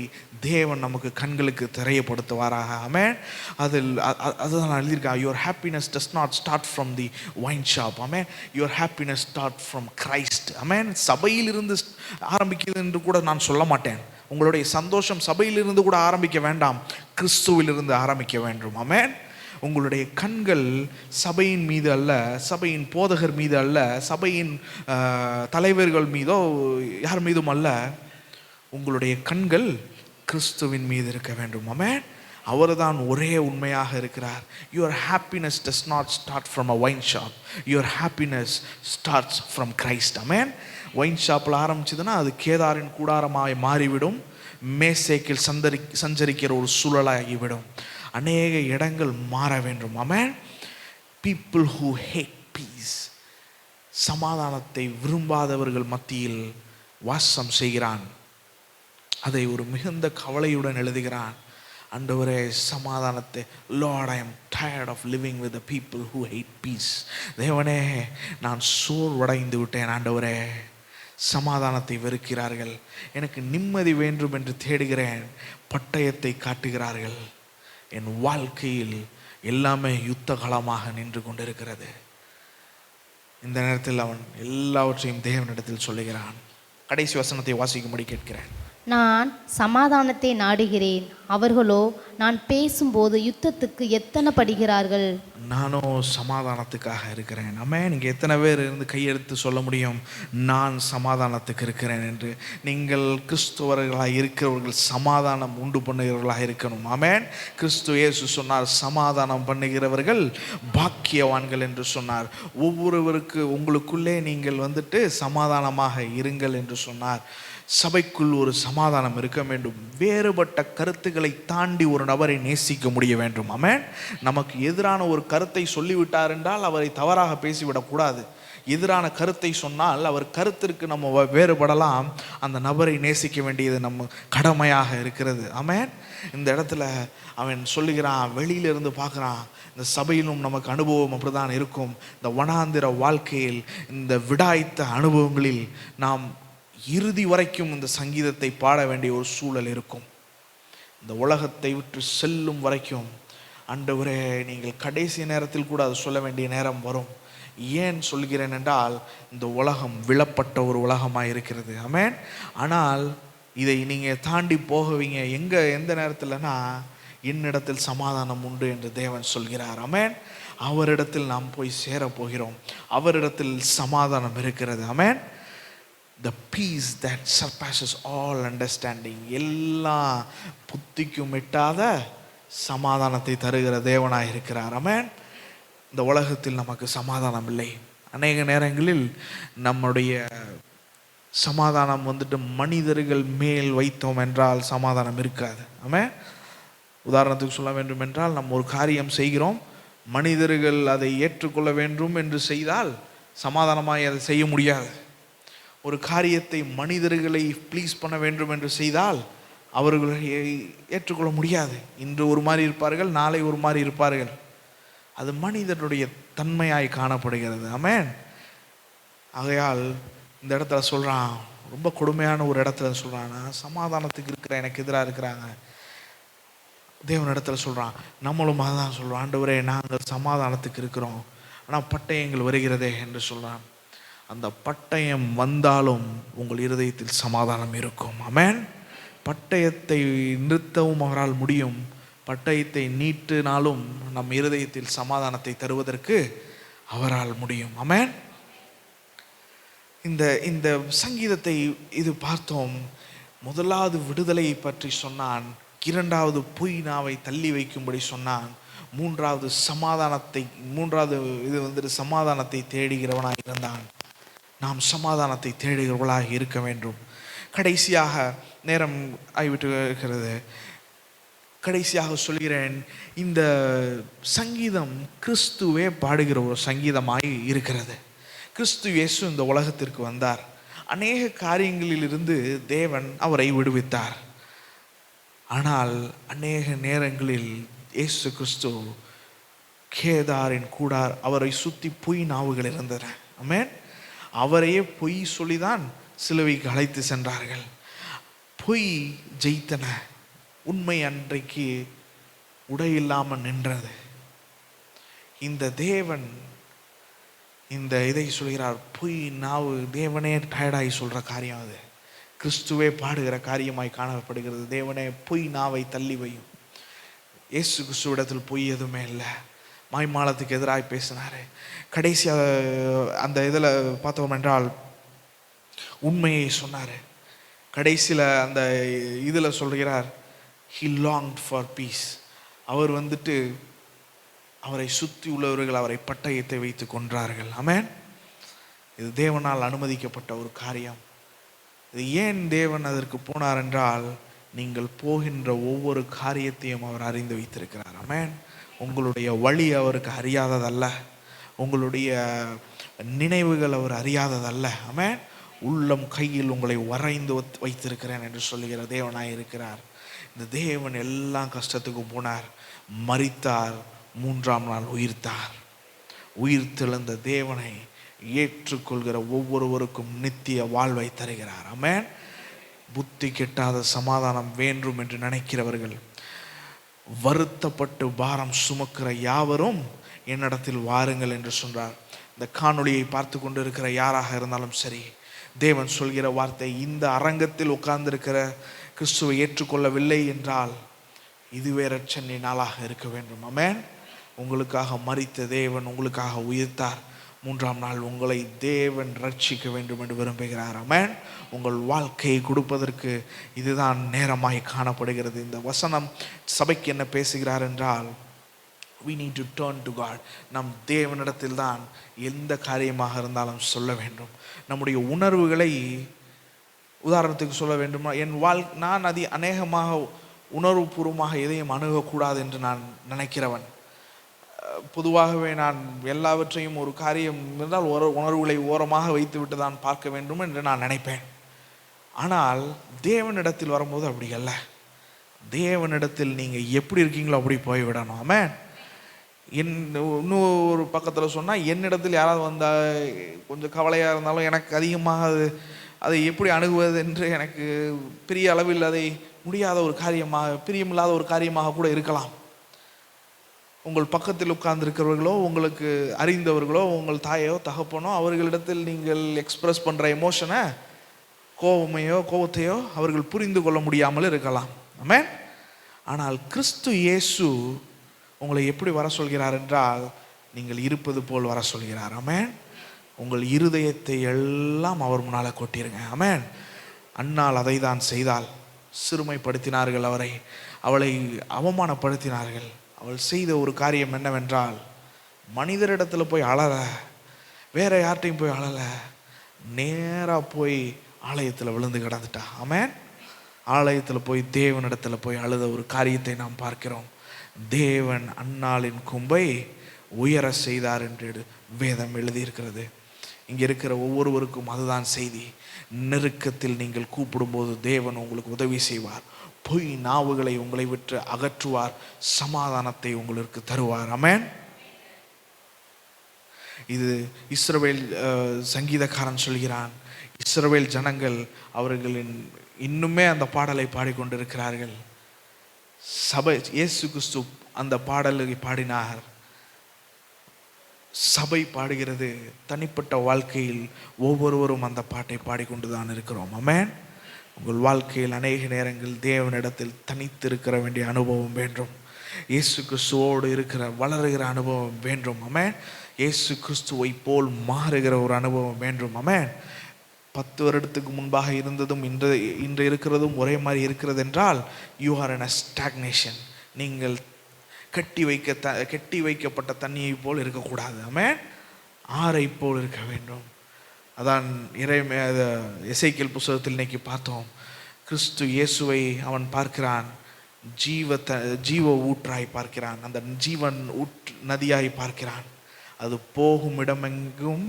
தேவன் நமக்கு கண்களுக்கு தெரியப்படுத்துவாராக. ஆமென். அதுதான் எழுதியிருக்கா, your happiness does not start from the wine shop. Amen. Your happiness start from Christ. Amen. சபையிலிருந்து ஆரம்பிக்குது என்று கூட நான் சொல்ல மாட்டேன். உங்களுடைய சந்தோஷம் சபையிலிருந்து கூட ஆரம்பிக்க வேண்டாம், கிறிஸ்துவிலிருந்து ஆரம்பிக்க வேண்டும். ஆமென். உங்களுடைய கண்கள் சபையின் மீது அல்ல, சபையின் போதகர் மீது அல்ல, சபையின் தலைவர்கள் மீதோ யார் மீதும் அல்ல, உங்களுடைய கண்கள் கிறிஸ்துவின் மீது இருக்க வேண்டும். ஆமென். அவர்தான் ஒரே உண்மையாக இருக்கிறார். Your happiness does not start from a wine shop, your happiness starts from Christ. ஆமென். வைன் ஷாப்பில் ஆரம்பிச்சதுன்னா அது கேதாரின் கூடாரமாய் மாறிவிடும், மேசேக்கில் சஞ்சரிக்கிற ஒரு சூழலாகிவிடும். அநேக இடங்கள் மாற வேண்டும். ஆமென். பீப்புள் ஹூ ஹேட் பீஸ், சமாதானத்தை விரும்பாதவர்கள் மத்தியில் வாசம் செய்கிறான். அதை ஒரு மிகுந்த கவலையுடன் எழுதுகிறான். ஆண்டவரே, சமாதானத்தை, Lord I am tired of living with the people who hate peace. தேவனே, நான் சோர்வடைந்து விட்டேன். ஆண்டவரே, சமாதானத்தை வெறுக்கிறார்கள், எனக்கு நிம்மதி வேண்டும் என்று தேடுகிறேன், பட்டயத்தை காட்டுகிறார்கள். என் வாழ்க்கையில் எல்லாமே யுத்த களமாக நின்று கொண்டிருக்கிறது. இந்த நேரத்தில் அவன் எல்லாவற்றையும் தேவனிடத்தில் சொல்லுகிறான். கடைசி வசனத்தை வாசிக்கும்படி கேட்கிறேன். நான் சமாதானத்தை நாடுகிறேன், அவர்களோ நான் பேசும்போது யுத்தத்துக்கு எத்தனைப்படுகிறார்கள். நானோ சமாதானத்துக்காக இருக்கிறேன். ஆமென். நீங்கள் எத்தனை பேர் இருந்து கையெடுத்து சொல்ல முடியும், நான் சமாதானத்துக்கு இருக்கிறேன் என்று? நீங்கள் கிறிஸ்துவர்களாக இருக்கிறவர்கள் சமாதானம் உண்டு பண்ணுகிறவர்களாக இருக்கணும். ஆமென். கிறிஸ்து இயேசு சொன்னார், சமாதானம் பண்ணுகிறவர்கள் பாக்கியவான்கள் என்று சொன்னார். ஒவ்வொருவருக்கு உங்களுக்குள்ளே நீங்கள் வந்துட்டு சமாதானமாக இருங்கள் என்று சொன்னார். சபைக்குள் ஒரு சமாதானம் இருக்க வேண்டும். வேறுபட்ட கருத்துக்களை தாண்டி ஒரு நபரை நேசிக்க முடிய வேண்டும். ஆமென். நமக்கு எதிரான ஒரு கருத்தை சொல்லிவிட்டார் என்றால் அவரை தவறாக பேசிவிடக்கூடாது. எதிரான கருத்தை சொன்னால் அவர் கருத்திற்கு நம்ம வேறுபடலாம். அந்த நபரை நேசிக்க வேண்டியது நம்ம கடமையாக இருக்கிறது. ஆமென். இந்த இடத்துல அவன் சொல்லுகிறான், வெளியிலிருந்து பார்க்குறான், இந்த சபையிலும் நமக்கு அனுபவம் அப்படிதான் இருக்கும். இந்த வனாந்திர வாழ்க்கையில், இந்த விடாய்த்த அனுபவங்களில் நாம் இறுதி வரைக்கும் இந்த சங்கீதத்தை பாட வேண்டிய ஒரு சூழல் இருக்கும். இந்த உலகத்தை விட்டு செல்லும் வரைக்கும், ஆண்டவரே நீங்கள் கடைசி நேரத்தில் கூட அது சொல்ல வேண்டிய நேரம் வரும். ஏன் சொல்கிறேன் என்றால், இந்த உலகம் விழப்பட்ட ஒரு உலகமாக இருக்கிறது. ஆமென். ஆனால் இதை நீங்கள் தாண்டி போகவீங்க எந்த நேரத்தில்னா, என்னிடத்தில் சமாதானம் உண்டு என்று தேவன் சொல்கிறார். ஆமென். அவரிடத்தில் நாம் போய் சேரப்போகிறோம். அவரிடத்தில் சமாதானம் இருக்கிறது. ஆமென். The peace that surpasses all understanding, எல்லா புத்திக்கும் எட்டாத சமாதானத்தை தருகிற தேவனாய் இருக்கிறார். ஆமென். இந்த உலகத்தில் நமக்கு சமாதானம் இல்லை. அநேக நேரங்களில் நம்முடைய சமாதானம் மனிதர்கள் மேல் வைத்தோம் என்றால் சமாதானம் இருக்காது. ஆமென். உதாரணத்துக்கு சொல்ல வேண்டும் என்றால், நம்ம ஒரு காரியம் செய்கிறோம், மனிதர்கள் அதை ஏற்றுக்கொள்ள வேண்டும் என்று செய்தால் சமாதானமாய் அதை செய்ய முடியாது. ஒரு காரியத்தை மனிதர்களை ப்ளீஸ் பண்ண வேண்டும் என்று செய்தால் அவர்களை ஏற்றுக்கொள்ள முடியாது. இன்று ஒரு மாதிரி இருப்பார்கள், நாளை ஒரு மாதிரி இருப்பார்கள். அது மனிதனுடைய தன்மையாய் காணப்படுகிறது. ஆமென். ஆகையால் இந்த இடத்துல சொல்கிறான், ரொம்ப கொடுமையான ஒரு இடத்துல சொல்கிறான், சமாதானத்துக்கு இருக்கிற எனக்கு எதிராக இருக்கிறாங்க. தேவன் இடத்துல சொல்கிறான், நம்மளும் அதுதான் சொல்கிறோம், ஆண்டவரே நாங்கள் சமாதானத்துக்கு இருக்கிறோம், ஆனால் பட்டயங்கள் வருகிறதே என்று சொல்கிறான். அந்த பட்டயம் வந்தாலும் உங்கள் இருதயத்தில் சமாதானம் இருக்கும். ஆமென். பட்டயத்தை நிறுத்தவும் அவரால் முடியும். பட்டயத்தை நீட்டினாலும் நம் இருதயத்தில் சமாதானத்தை தருவதற்கு அவரால் முடியும். ஆமென். இந்த சங்கீதத்தை இது பார்த்தோம். முதலாவது விடுதலையை பற்றி சொன்னான், இரண்டாவது பொய் நாவை தள்ளி வைக்கும்படி சொன்னான், மூன்றாவது சமாதானத்தை தேடுகிறவனாக இருந்தான். நாம் சமாதானத்தை தேடுகிறவர்களாக இருக்க வேண்டும். கடைசியாக நேரம் ஆகிவிட்டு இருக்கிறது. கடைசியாக சொல்கிறேன், இந்த சங்கீதம் கிறிஸ்துவே பாடுகிற ஒரு சங்கீதமாய் இருக்கிறது. கிறிஸ்து இயேசு இந்த உலகத்திற்கு வந்தார். அநேக காரியங்களிலிருந்து தேவன் அவரை விடுவித்தார். ஆனால் அநேக நேரங்களில் இயேசு கிறிஸ்து கேதாரின் கூடார் அவரை சுற்றி பொய் நாவுகள் இருந்தன. ஆமென். அவரையே பொய் சொல்லிதான் சிலுவைக்கு அழைத்து சென்றார்கள். பொய் ஜெயித்தன, உண்மை அன்றைக்கு உடையில்லாமல் நின்றது. இந்த தேவன் இந்த இதை சொல்கிறார், பொய் நாவு தேவனே டயர்டாகி சொல்கிற காரியம் அது. கிறிஸ்துவே பாடுகிற காரியமாய் காணப்படுகிறது. தேவனே பொய் நாவை தள்ளி வையும். இயேசு கிறிஸ்துவிடத்தில் பொய் எதுவுமே இல்லை. மாய்மாலத்துக்கு எதிராக பேசினார். கடைசியாக அந்த இதில் பார்த்தோம் என்றால் உண்மையை சொன்னார். கடைசியில் அந்த இதில் சொல்கிறார், he longed for peace. அவர் அவரை சுற்றி உள்ளவர்கள் அவரை பட்டயத்தை வைத்து கொன்றார்கள். ஆமென். இது தேவனால் அனுமதிக்கப்பட்ட ஒரு காரியம். இது ஏன் தேவன் அதற்கு போனார் என்றால், நீங்கள் போகின்ற ஒவ்வொரு காரியத்தையும் அவர் அறிந்து வைத்திருக்கிறார். ஆமென். உங்களுடைய வழி அவருக்கு அறியாததல்ல, உங்களுடைய நினைவுகள் அவர் அறியாததல்ல. ஆமென். உள்ளம் கையில் உங்களை வரைந்து வைத்திருக்கிறேன் என்று சொல்லுகிற தேவனாய் இருக்கிறார். இந்த தேவன் எல்லா கஷ்டத்துக்கும் போனார், மரித்தார், மூன்றாம் நாள் உயிர்த்தார். உயிர்த்தெழுந்த தேவனை ஏற்றுக்கொள்கிற ஒவ்வொருவருக்கும் நித்திய வாழ்வை தருகிறார். ஆமென். புத்தி கெட்டாத சமாதானம் வேண்டும் என்று நினைக்கிறவர்கள், வருத்தப்பட்டு பாரம் சுமக்கிற யாவரும் என்னிடத்தில் வாருங்கள் என்று சொன்னார். இந்த காணொளியை பார்த்து கொண்டு இருக்கிற யாராக இருந்தாலும் சரி, தேவன் சொல்கிற வார்த்தை, இந்த அரங்கத்தில் உட்கார்ந்திருக்கிற கிறிஸ்துவை ஏற்றுக்கொள்ளவில்லை என்றால் இதுவே இரட்சணை நாளாக இருக்க வேண்டும். ஆமென். உங்களுக்காக மரித்த தேவன் உங்களுக்காக உயிர்த்தார். மூன்றாம் நாள் உங்களை தேவன் ரட்சிக்க வேண்டும் என்று விரும்புகிறார். ஆமென். உங்கள் வாழ்க்கையை கொடுப்பதற்கு இதுதான் நேரமாய் காணப்படுகிறது. இந்த வசனம் சபைக்கு என்ன பேசுகிறார் என்றால், we need to turn to God. நம் தேவனிடத்தில் தான் எந்த காரியமாக இருந்தாலும் சொல்ல வேண்டும். நம்முடைய உணர்வுகளை உதாரணத்துக்கு சொல்ல வேண்டுமா, நான் அநேகமாக உணர்வுபூர்வமாக எதையும் அணுகக்கூடாது என்று நான் நினைக்கிறவன். பொதுவாகவே நான் எல்லாவற்றையும் ஒரு காரியம் இருந்தால் உணர்வுகளை ஓரமாக வைத்துவிட்டு தான் பார்க்க வேண்டும் என்று நான் நினைப்பேன். ஆனால் தேவனிடத்தில் வரும்போது அப்படி அல்ல. தேவனிடத்தில் நீங்கள் எப்படி இருக்கீங்களோ அப்படி போய்விடணும். ஆமென். இன்னும் ஒரு பக்கத்தில் சொன்னால், என்னிடத்தில் யாராவது வந்தால் கொஞ்சம் கவலையாக இருந்தாலும் எனக்கு அதிகமாக அதை எப்படி அணுகுவது என்று எனக்கு பெரிய அளவில் அதை முடியாத ஒரு காரியமாக, பிரியமில்லாத ஒரு காரியமாக கூட இருக்கலாம். உங்கள் பக்கத்தில் உட்கார்ந்திருக்கிறவர்களோ, உங்களுக்கு அறிந்தவர்களோ, உங்கள் தாயோ தகப்பனோ, அவர்களிடத்தில் நீங்கள் எக்ஸ்பிரஸ் பண்ணுற எமோஷனை, கோபத்தையோ அவர்கள் புரிந்து கொள்ள முடியாமல் இருக்கலாம். ஆமென். ஆனால் கிறிஸ்து இயேசு உங்களை எப்படி வர சொல்கிறார் என்றால், நீங்கள் இருப்பது போல் வர சொல்கிறார். ஆமென். உங்கள் இருதயத்தை எல்லாம் அவர் முன்னால் கொட்டிருங்க. ஆமென். அன்னாள் அதை தான் செய்தால். சிறுமைப்படுத்தினார்கள் அவளை அவமானப்படுத்தினார்கள். அவள் செய்த ஒரு காரியம் என்னவென்றால், மனிதரிடத்தில் போய் அழல, வேற யார்ட்டையும் போய் அழல, நேராக போய் ஆலயத்தில் விழுந்து கிடந்துட்டா. ஆமென். ஆலயத்தில் போய் தேவனிடத்தில் போய் அழுத ஒரு காரியத்தை நாம் பார்க்கிறோம். தேவன் அன்னாளின் கொம்பை உயர செய்தார் என்று வேதம் எழுதியிருக்கிறது. இங்கே இருக்கிற ஒவ்வொருவருக்கும் அதுதான் செய்தி. நெருக்கத்தில் நீங்கள் கூப்பிடும்போது தேவன் உங்களுக்கு உதவி செய்வார். பொய் நாவுகளை உங்களை விட்டு அகற்றுவார். சமாதானத்தை உங்களுக்கு தருவார். ஆமென். இது இஸ்ரவேல் சங்கீதக்காரன் சொல்கிறான். இஸ்ரவேல் ஜனங்கள் அவர்களின் இன்னுமே அந்த பாடலை பாடிக்கொண்டிருக்கிறார்கள். சபை இயேசு கிறிஸ்து அந்த பாடலை பாடினார். சபை பாடுகிறது. தனிப்பட்ட வாழ்க்கையில் ஒவ்வொருவரும் அந்த பாட்டை பாடிக்கொண்டுதான் இருக்கிறோம். ஆமென். உங்கள் வாழ்க்கையில் அநேக நேரங்கள் தேவனிடத்தில் தனித்து இருக்கிற வேண்டிய அனுபவம் வேண்டும். இயேசு கிறிஸ்துவோடு இருக்கிற வளருகிற அனுபவம் வேண்டும். ஆமென். இயேசு கிறிஸ்துவை போல் மாறுகிற ஒரு அனுபவம் வேண்டும். ஆமென். 10 வருடத்துக்கு முன்பாக இருந்ததும் இன்று இருக்கிறதும் ஒரே மாதிரி இருக்கிறது என்றால், you are in a stagnation. நீங்கள் கட்டி வைக்கப்பட்ட தண்ணியை போல் இருக்கக்கூடாது. ஆமென். ஆறை போல் இருக்க வேண்டும். அதான் எசேக்கியேல் புத்தகத்தில் இன்னைக்கு பார்த்தோம். கிறிஸ்து இயேசுவை அவன் பார்க்கிறான், ஜீவ ஊற்றாய் பார்க்கிறான். அந்த ஜீவன் நதியாய் பார்க்கிறான். அது போகும் இடமெங்கும்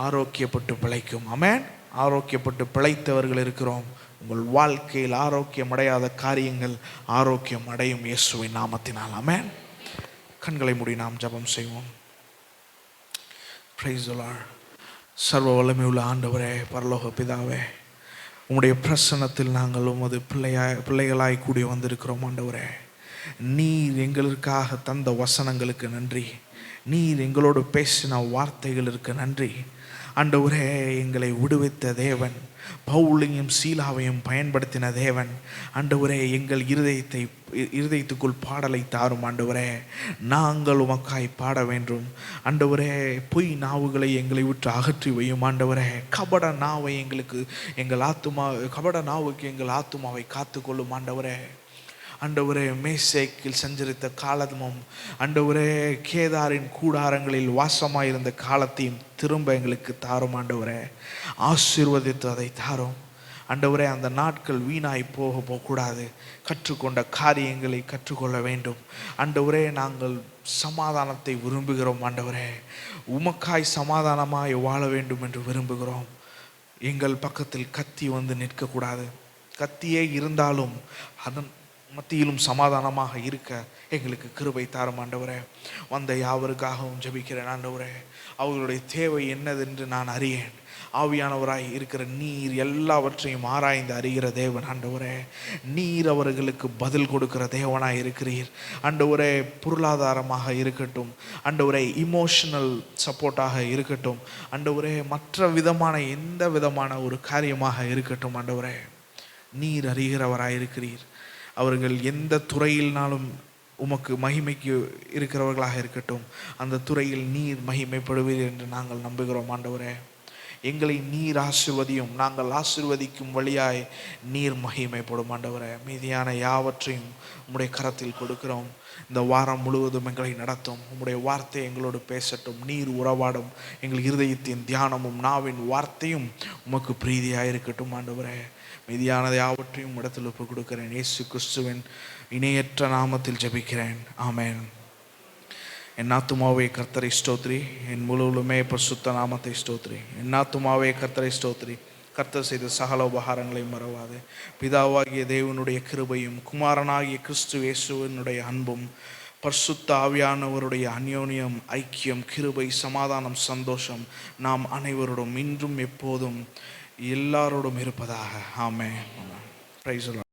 ஆரோக்கியப்பட்டு பிழைக்கும். ஆமென். ஆரோக்கியப்பட்டு பிழைத்தவர்கள் இருக்கிறோம். உங்கள் வாழ்க்கையில் ஆரோக்கியம் அடையாத காரியங்கள் ஆரோக்கியம் அடையும் இயேசுவின் நாமத்தினால். ஆமென். கண்களை மூடி நாம் ஜெபம் செய்வோம். Price the Lord. சர்வ வல்லமை உள்ள ஆண்டவரே, பரலோக பிதாவே, உம்முடைய பிரசன்னத்தில் நாங்கள் உமது பிள்ளைகளாய் கூடி வந்திருக்கிறோம். ஆண்டவரே, நீர் எங்களுக்காக தந்த வசனங்களுக்கு நன்றி. நீர் எங்களோடு பேசின வார்த்தைகளுக்கு நன்றி. ஆண்டவரே, எங்களை விடுவித்த தேவன், பவுலையும் சீலாவையும் பயன்படுத்தின தேவன். ஆண்டவரே, எங்கள் இருதயத்துக்குள் பாடலை தாரும். ஆண்டவரே, நாங்கள் உமக்காய் பாட வேண்டும். ஆண்டவரே, பொய் நாவுகளை எங்களை விட்டு அகற்றி வையும். ஆண்டவரே, கபட நாவுக்கு எங்கள் ஆத்துமாவை காத்துக்கொள்ளும். ஆண்டவரே, ஆண்டவரே, மேசேக்கில் சஞ்சரித்த காலமும், ஆண்டவரே, கேதாரின் கூடாரங்களில் வாசமாயிருந்த காலத்தையும் திரும்ப எங்களுக்கு தாரும். ஆண்டவரே, ஆசீர்வதித்து அதை தாரும். ஆண்டவரே, அந்த நாட்கள் வீணாய் போகக்கூடாது. கற்றுக்கொண்ட காரியங்களை கற்றுக்கொள்ள வேண்டும். ஆண்டவரே, நாங்கள் சமாதானத்தை விரும்புகிறோம். ஆண்டவரே, உமக்காய் சமாதானமாய் வாழ வேண்டும் என்று விரும்புகிறோம். எங்கள் பக்கத்தில் கத்தி வந்து நிற்கக்கூடாது. கத்தியே இருந்தாலும் அதன் மத்தியிலும் சமாதானமாக இருக்க எங்களுக்கு கிருபை தாரும். ஆண்டவரே, வந்த யாவருக்காகவும் ஜெபிக்கிறேன். ஆண்டவரே, அவர்களுடைய தேவை என்னதென்று நான் அறியேன். ஆவியானவராய் இருக்கிற நீர் எல்லாவற்றையும் ஆராய்ந்து அறிகிற தேவன். ஆண்டவரே, நீர் அவர்களுக்கு பதில் கொடுக்கிற தேவனாய் இருக்கிறீர். ஆண்டவரே, பொருளாதாரமாக இருக்கட்டும், ஆண்டவரே, இமோஷனல் சப்போர்ட்டாக இருக்கட்டும், ஆண்டவரே, மற்ற விதமான எந்த விதமான ஒரு காரியமாக இருக்கட்டும், ஆண்டவரே, நீர் அறிகிறவராய் இருக்கிறீர். அவர்கள் எந்த துறையில்னாலும் உமக்கு மகிமைக்கு இருக்கிறவர்களாக இருக்கட்டும், அந்த துறையில் நீர் மகிமைப்படுவீர் என்று நாங்கள் நம்புகிறோம். ஆண்டவரே, எங்களை நீர் ஆசீர்வதியும். நாங்கள் ஆசீர்வதிக்கும் வழியாய் நீர் மகிமைப்படும். ஆண்டவரே, மீதியான யாவற்றையும் உம்முடைய கரத்தில் கொடுக்கிறோம். இந்த வாரம் முழுவதும் எங்களை நடத்தும். உம்முடைய வார்த்தை எங்களோடு பேசட்டும். நீர் உறவாடும். எங்கள் இருதயத்தின் தியானமும் நாவின் வார்த்தையும் உமக்கு பிரீதியாயிருக்கட்டும் ஆண்டவரே. மீதியானதை யாவற்றையும் இடத்தில் ஒப்புக் கொடுக்கிறேன். இயேசு கிறிஸ்துவின் இணையற்ற நாமத்தில் ஜெபிக்கிறேன். ஆமென். என் ஆத்துமாவே கர்த்தரை ஸ்தோத்ரி, என் முழுவலுமே பரிசுத்த நாமத்தை ஸ்தோத்ரி. என் ஆத்துமாவே கர்த்தரை ஸ்தோத்ரி, கர்த்தர் செய்த சகல உபகாரங்களையும் மறவாது. பிதாவாகிய தேவனுடைய கிருபையும் குமாரனாகிய கிறிஸ்து இயேசுவினுடைய அன்பும் பரிசுத்த ஆவியானவருடைய அந்யோன்யம், ஐக்கியம், கிருபை, சமாதானம், சந்தோஷம் நாம் அனைவரோடும் இன்றும் எப்போதும் எல்லாரோடும் இருப்பதாக. ஆமென். Praise the Lord.